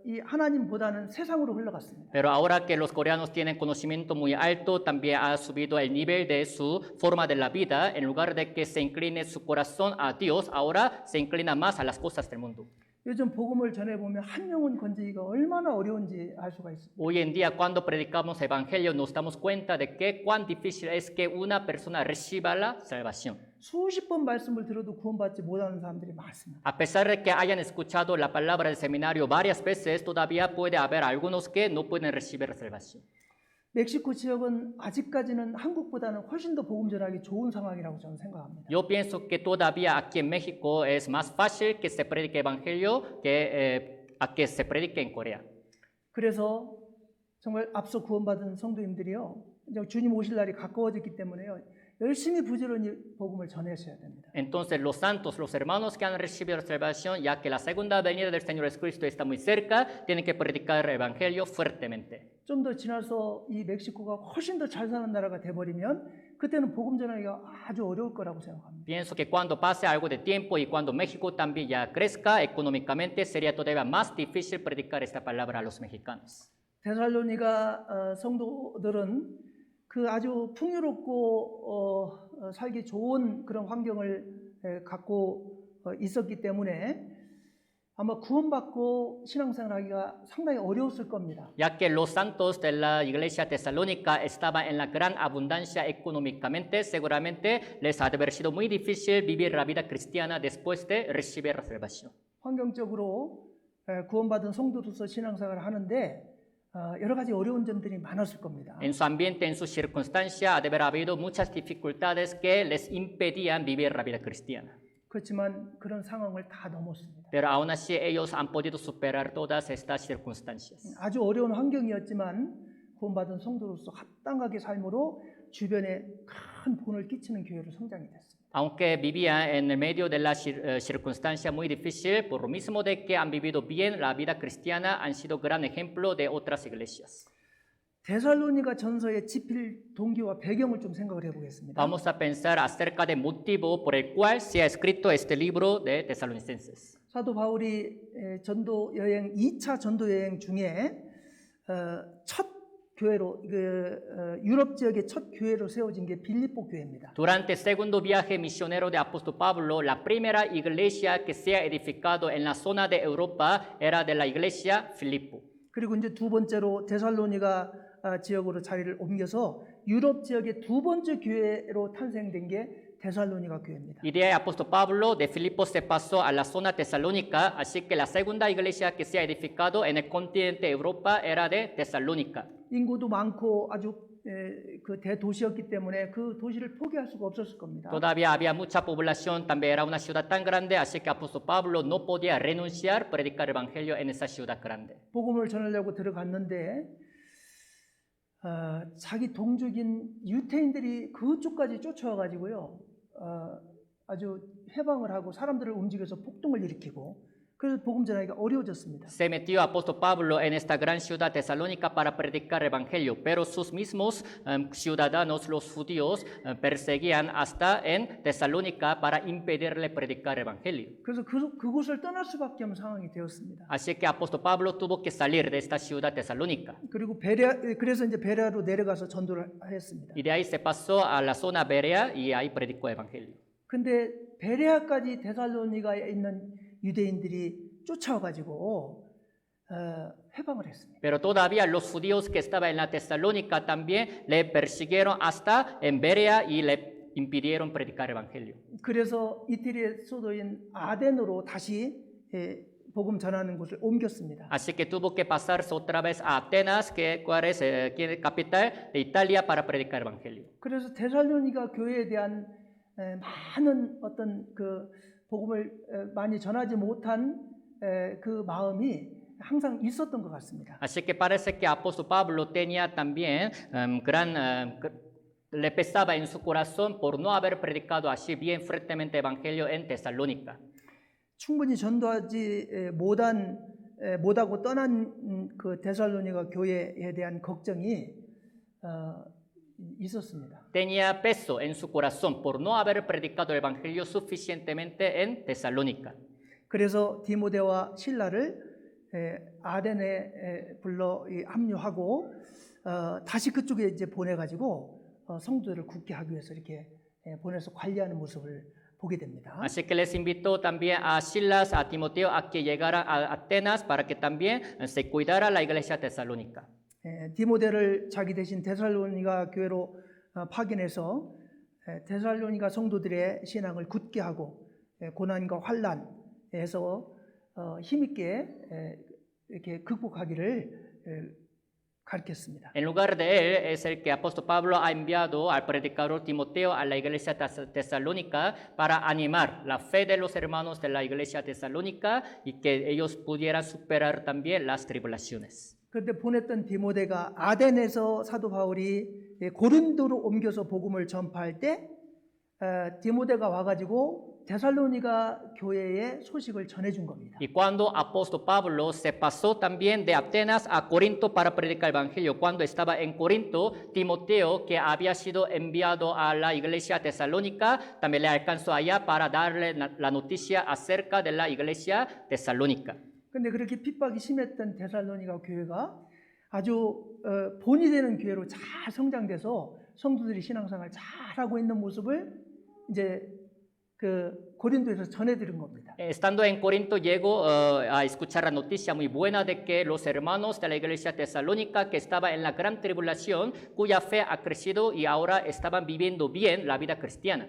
이 하나님보다는 세상으로 흘러갔습니다. Pero ahora que los coreanos tienen conocimiento muy alto, también ha subido el nivel de su forma de la vida. En lugar de que se incline su corazón a Dios, ahora se inclina más a las cosas del mundo. 요즘 복음을 전해보면 한 영혼 건지기가 얼마나 어려운지 알 수가 있습니다. Hoy en día, cuando predicamos evangelio, nos damos cuenta de que cuán difícil es que una persona reciba la salvación. 수십 번 말씀을 들어도 구원받지 못하는 사람들이 많습니다. A pesar de que hayan escuchado la palabra del seminario varias veces, todavía puede haber algunos que no pueden recibir la salvación. 멕시코 지역은 아직까지는 한국보다는 훨씬 더 복음 전하기 좋은 상황이라고 저는 생각합니다. Yo pienso que todavía aquí en México es más fácil que se predique evangelio que a que se predique en Corea. 그래서 정말 앞서 구원받은 성도님들이요, 이제 주님 오실 날이 가까워졌기 때문에요, 열심히 부지런히 복음을 전하셔야 됩니다. Entonces los santos, los hermanos que han recibido la salvación, ya que la segunda venida del Señor Jesucristo está muy cerca, tienen que predicar el evangelio fuertemente. 좀 더 지나서 이 멕시코가 훨씬 더 잘 사는 나라가 돼버리면 그때는 복음 전하기가 아주 어려울 거라고 생각합니다. Pienso que cuando pase algo de tiempo y cuando México también ya crezca económicamente, sería todavía más difícil predicar esta palabra a los mexicanos. 데살로니가 성도들은 그 아주 풍요롭고 살기 좋은 그런 환경을 갖고 있었기 때문에 아마 구원받고 신앙생활하기가 상당히 어려웠을 겁니다. Ya que los santos de la iglesia tesalónica estaban en la gran abundancia económicamente, seguramente les ha de haber sido muy difícil vivir la vida cristiana después de recibir la salvación. 환경적으로 구원받은 성도로서 신앙생활을 하는데 여러 가지 어려운 점들이 많았을 겁니다. En su ambiente, en su circunstancia, ha de haber habido muchas dificultades que les impedían vivir la vida cristiana. 그렇지만 그런 상황을 다 넘었습니다. Pero aún así ellos han podido superar todas estas circunstancias. 아주 어려운 환경이었지만 구원받은 성도로서 합당하게 삶으로 주변에 큰 본을 끼치는 교회로 성장이 됐습니다. Aunque vivían en el medio de la circunstancia muy difícil, por lo mismo de que han vivido bien la vida cristiana, han sido gran ejemplo de otras iglesias. 데살로니가 전서의 집필 동기와 배경을 좀 생각을 해보겠습니다. Vamos a pensar acerca del motivo por el cual se ha escrito este libro de Tesalonicenses. 사도 바울이 전도 여행 2차 전도 여행 중에 첫 교회로 유럽 지역의 첫 교회로 세워진 게 빌립보 교회입니다. Durante el segundo viaje misionero de apóstol Pablo, la primera iglesia que se ha edificado en la zona de Europa era de la iglesia Filipo. 그리고 이제 두 번째로 데살로니가 지역으로 자리를 옮겨서 유럽 지역의 두 번째 교회로 탄생된 게 데살로니가 교회입니다. Y de ahí apóstol Pablo de Filipos se pasó a la zona tesalónica, así que la segunda iglesia que se ha edificado en el continente Europa era de Tesalónica. 인구도 많고 아주 그 대도시였기 때문에 그 도시를 포기할 수가 없었을 겁니다. Todavía había mucha población, también era una ciudad tan grande, así que apóstol Pablo no podía renunciar a predicar el evangelio en esa ciudad grande. 복음을 전하려고 들어갔는데 자기 동족인 유태인들이 그쪽까지 쫓아와가지고요, 아주 해방을 하고 사람들을 움직여서 폭동을 일으키고 그래서 복음 전하기가 어려워졌습니다. Se metió apóstol Pablo en esta gran ciudad tesalónica para predicar el evangelio, pero sus mismos ciudadanos, los judíos, perseguían hasta en Tesalónica para impedirle predicar el evangelio. 그래서 그곳을 떠날 수밖에 없는 상황이 되었습니다. Así que apóstol Pablo tuvo que salir de esta ciudad tesalónica. 그리고 그래서 이제 베레아로 내려가서 전도를 했습니다. Y de ahí se pasó a la zona Berea y ahí predicó el evangelio. 근데 베레아까지 데살로니가에 있는 유대인들이 쫓아와가지고 해방을 했습니다. Pero todavía los judíos que estaban en la Tesalónica también le persiguieron hasta en Berea y le impidieron predicar el evangelio. 그래서 이태리의 수도인 아덴으로 다시 복음 전하는 곳을 옮겼습니다. Así que tuvo que pasarse otra vez a Atenas, que cuál es capital de Italia, para predicar el evangelio. 그래서 데살로니가 교회에 대한 많은 어떤 그 복음을 많이 전하지 못한 그 마음이 항상 있었던 것 같습니다. Así que parece que apóstol Pablo tenía también le pesaba en su corazón por no haber predicado así bien fuertemente el evangelio en Tesalónica. 충분히 전도하지 못하고 떠난 그 데살로니가 교회에 대한 걱정이 있었습니다. Tenía peso en su corazón por no haber predicado el evangelio suficientemente en Tesalónica. 그래서 디모데와 실라를 아덴에 불러 합류하고 다시 그쪽에 이제 보내가지고 성도들을 굳게 하기 위해서 이렇게 보내서 관리하는 모습을 보게 됩니다. Así que les invitó también a Silas, a Timoteo, a que llegaran a Atenas para que también se cuidara la iglesia tesalónica. 디모데를 자기 대신 데살로니가 교회로 파견해서 데살로니가 성도들의 신앙을 굳게 하고 고난과 환난에서 힘있게 이렇게 극복하기를 가르쳤습니다. En lugar de él es el que apóstol Pablo ha enviado al predicador Timoteo a la iglesia tesalónica para animar la fe de los hermanos de la iglesia tesalónica y que ellos pudieran superar también las tribulaciones. 그런데 보냈던 디모데가 아덴에서 사도 바울이 고린도로 옮겨서 복음을 전파할 때 디모데가 와가지고 데살로니가 교회의 소식을 전해준 겁니다. Y cuando apóstol Pablo se pasó también de Atenas a Corinto para predicar el evangelio, cuando estaba en Corinto, Timoteo, que había sido enviado a la iglesia tesalónica, también le alcanzó allá para darle la noticia acerca de la iglesia tesalónica. 그런데 그렇게 핍박이 심했던 데살로니가 교회가 아주 본이 되는 교회로 잘 성장돼서 성도들이 신앙생활 잘하고 있는 모습을 이제 그 고린도에서 전해드린 겁니다. Estando en Corinto llegó a escuchar la noticia muy buena de que los hermanos de la iglesia tesalónica que estaba en la gran tribulación, cuya fe ha crecido y ahora estaban viviendo bien la vida cristiana.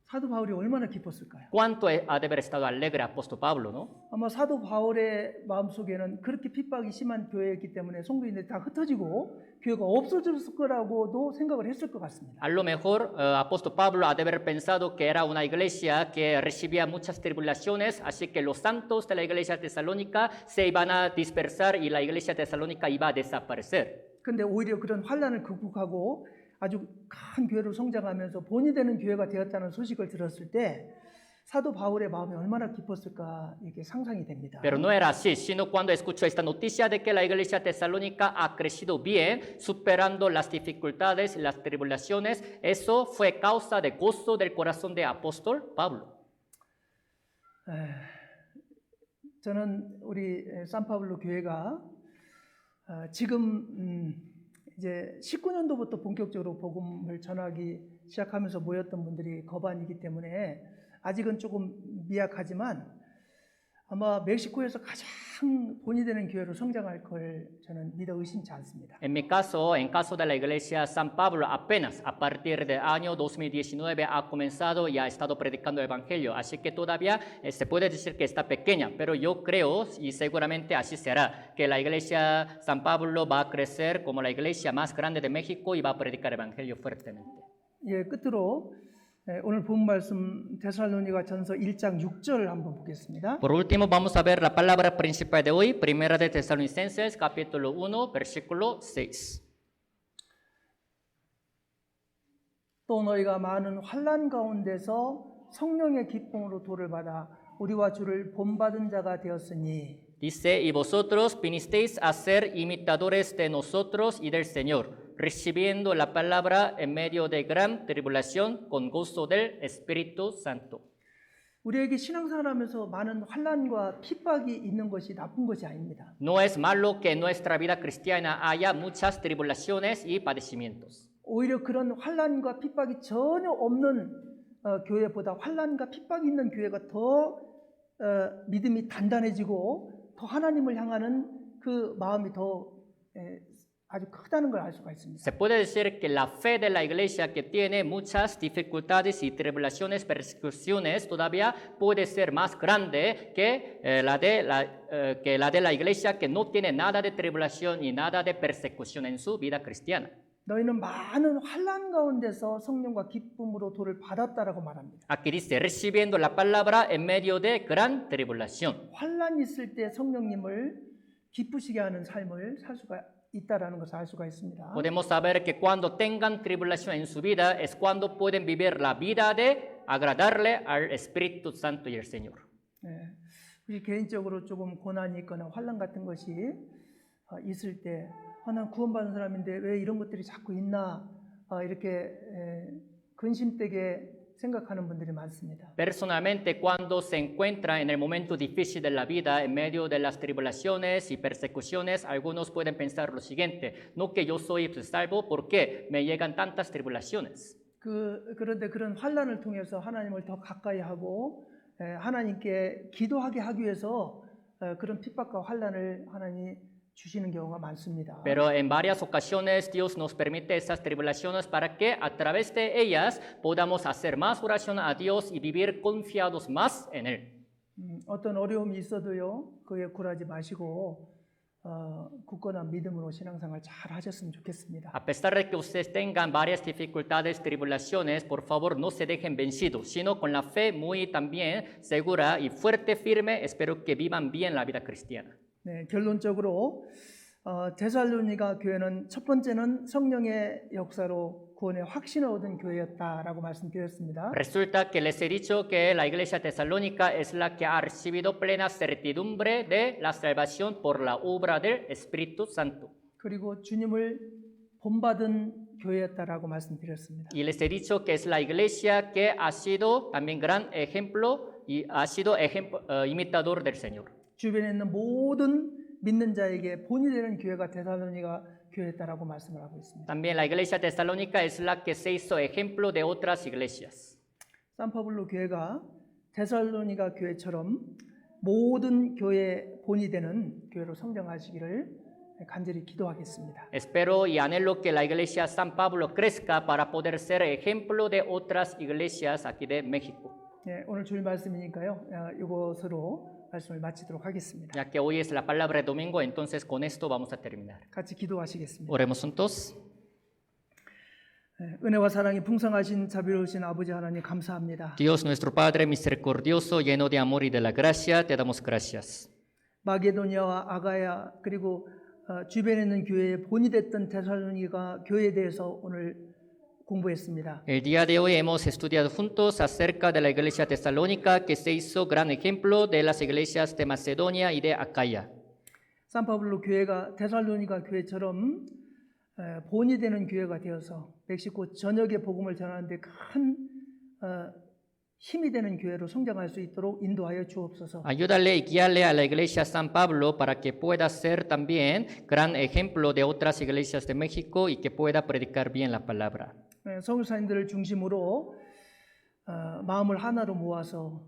사도 바울이 얼마나 기뻤을까요? ¿Cuánto ha de haber estado alegre apóstol Pablo, no? 아마 사도 바울의 마음속에는 그렇게 핍박이 심한 교회였기 때문에 성도인들이 다 흩어지고 교회가 없어졌을 거라고도 생각을 했을 것 같습니다. A lo mejor apóstol Pablo ha de haber pensado que era una iglesia que recibía muchas tribulaciones, así que los santos de la iglesia tesalónica se iban a dispersar y la iglesia tesalónica iba a desaparecer. 그런데 오히려 그런 환난을 극복하고 아주 큰 교회로 성장하면서 본이 되는 교회가 되었다는 소식을 들었을 때 사도 바울의 마음이 얼마나 기뻤을까 이게 상상이 됩니다. Pero no era así, sino cuando escuchó esta noticia de que la iglesia tesalónica ha crecido bien, superando las dificultades y las tribulaciones, eso fue causa de gozo del corazón de apóstol Pablo. 저는 우리 산파울로 교회가 지금 이제 19년도부터 본격적으로 복음을 전하기 시작하면서 모였던 분들이 거반이기 때문에 아직은 조금 미약하지만 아마 멕시코에서 가장 본이 되는 교회로 성장할 걸 저는 믿어 의심치 않습니다. En mi caso, en caso de la iglesia San Pablo, apenas a partir del año 2019 ha comenzado y ha estado predicando el evangelio, así que todavía se puede decir que está pequeña, pero yo creo y seguramente así será, que la iglesia San Pablo va a crecer como la iglesia más grande de México y va a predicar el evangelio fuertemente. 예, 끝으로 오늘 본 말씀 데살로니가 전서 1장 6절을 한번 보겠습니다. Por último, vamos a ver la palabra principal de hoy, Primera de Tesalonicenses, capítulo 1, versículo 6. 또 너희가 많은 환난 가운데서 성령의 기쁨으로 도를 받아 우리와 주를 본받은 자가 되었으니 Dice, y vosotros vinisteis a ser imitadores de nosotros y del Señor, recibiendo la palabra en medio de gran tribulación con gozo del Espíritu Santo. 우리에게 신앙생활하면서 많은 환난과 핍박이 있는 것이 나쁜 것이 아닙니다. No es malo que en nuestra vida cristiana haya muchas tribulaciones y padecimientos. 오히려 그런 환난과 핍박이 전혀 없는 교회보다 환난과 핍박이 있는 교회가 더 믿음이 단단해지고 더 하나님을 향하는 그 마음이 더 아주 크다는 걸 알 수가 있습니다. Se puede decir que la fe de la iglesia que tiene muchas dificultades y tribulaciones, persecuciones, todavía puede ser más grande que la de la iglesia que no tiene nada de tribulación y nada de persecución en su vida cristiana. 너희는 많은 환난 가운데서 성령과 기쁨으로 도를 받았다라고 말합니다. Aquí dice, recibiendo la palabra en medio de gran tribulación. 환난이 있을 때 성령님을 기쁘시게 하는 삶을 살 수가 있다라는 것을 알 수가 있습니다. Podemos saber que cuando tengan tribulación en su vida es cuando pueden vivir la vida de agradarle al Espíritu Santo y al Señor. 네, 우리 개인적으로 조금 고난이 있거나 환난 같은 것이 있을 때 난 구원받은 사람인데 왜 이런 것들이 자꾸 있나 이렇게 근심되게 생각하는 분들이 많습니다. Personalmente, cuando se encuentra en el momento difícil de la vida, en medio de las tribulaciones y persecuciones, algunos pueden pensar lo siguiente: no que yo soy salvo, ¿por qué me llegan tantas tribulaciones? 그런데 그런 환난을 통해서 하나님을 더 가까이 하고 하나님께 기도하게 하기 위해서 그런 핍박과 환난을 하나님이 주시는 경우가 많습니다. Pero en varias ocasiones Dios nos permite esas tribulaciones para que a través de ellas podamos hacer más oración a Dios y vivir confiados más en Él. 어떤 어려움이 있어도요, 그에 굴하지 마시고 굳건한 믿음으로 신앙생활 잘 하셨으면 좋겠습니다. A pesar de que ustedes tengan varias dificultades, tribulaciones, por favor no se dejen vencidos, sino con la fe muy también segura y fuerte, firme, espero que vivan bien la vida cristiana. 네, 결론적으로 데살로니가 교회는 첫 번째는 성령의 역사로 구원의 확신을 얻은 교회였다라고 말씀드렸습니다. Resulta que les he dicho que la iglesia tesalónica es la que ha recibido plena certidumbre de la salvación por la obra del Espíritu Santo. 그리고 주님을 본받은 교회였다라고 말씀드렸습니다. Y les he dicho que es la iglesia que ha sido también gran ejemplo y ha sido imitador del Señor. 주변에 있는 모든 믿는 자에게 본이 되는 교회가 데살로니가 교회였다라고 말씀을 하고 있습니다. También la iglesia tesalónica es la que se hizo ejemplo de otras iglesias. 산파블로 교회가 데살로니가 교회처럼 모든 교회의 본이 되는 교회로 성장하시기를 간절히 기도하겠습니다. Espero y anhelo que la iglesia San Pablo crezca para poder ser ejemplo de otras iglesias aquí de México. 네, 오늘 주일 말씀이니까요. 이것으로 말씀을 마치도록 하겠습니다. Ya que hoy es la palabra de domingo, entonces con esto vamos a terminar. 같이 기도하시겠습니다. Oremos juntos. 은혜와 사랑이 풍성하신 자비로우신 아버지 하나님 감사합니다. Dios nuestro Padre misericordioso, lleno de amor y de la gracia, te damos gracias. 마게도니아와 아가야 그리고 주변에 있는 교회의 본이 됐던 데살로니가 교회에 대해서 오늘 공부했습니다. El día de hoy hemos estudiado juntos acerca de la iglesia tesalónica que se hizo gran ejemplo de las iglesias de Macedonia y de Acaya. 산파블로 교회가 데살로니가 교회처럼 본이 되는 교회가 되어서 멕시코 전역의 복음을 전하는데 큰 힘이 되는 교회로 성장할 수 있도록 인도하여 주옵소서. Ayúdale y guíale a la iglesia San Pablo para que pueda ser también gran ejemplo de otras iglesias de México y que pueda predicar bien la palabra. 성교사님들을 중심으로 마음을 하나로 모아서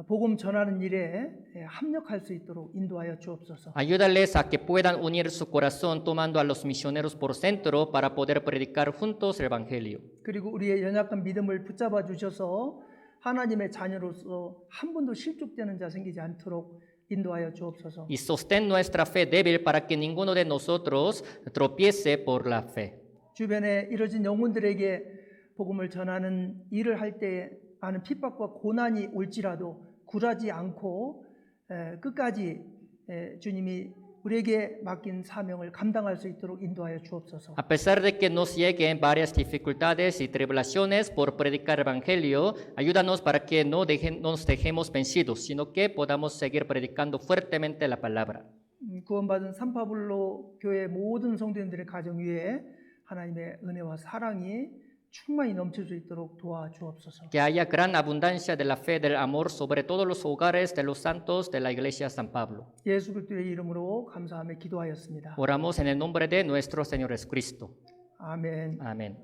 복음 전하는 일에 합력할 수 있도록 인도하여 주옵소서. Ayúdales a que puedan unir su corazón tomando a los misioneros por centro para poder predicar juntos el evangelio. 그리고 우리의 연약한 믿음을 붙잡아 주셔서 하나님의 자녀로서 한 번도 실족되는 자 생기지 않도록 인도하여 주옵소서. Y sostén nuestra fe débil para que ninguno de nosotros tropiece por la fe. 주변에 이뤄진 영혼들에게 복음을 전하는 일을 할 때 많은 핍박과 고난이 올지라도 굴하지 않고 끝까지 주님이 우리에게 맡긴 사명을 감당할 수 있도록 인도하여 주옵소서. A pesar de que nos lleguen varias dificultades y tribulaciones por predicar el evangelio, ayúdanos para que no nos dejemos vencidos, sino que podamos seguir predicando fuertemente la palabra. 구원받은 산파블로 교회 모든 성도님들의 가정 위에 하나님의 은혜와 사랑이 충만히 넘칠 수 있도록 도와주옵소서. Que haya gran abundancia de la fe, del amor sobre todos los hogares de los santos de la iglesia San Pablo. 예수 그리스도의 이름으로 감사하며 기도하였습니다. Oramos en el nombre de nuestro Señor Jesucristo. 아멘. Amén.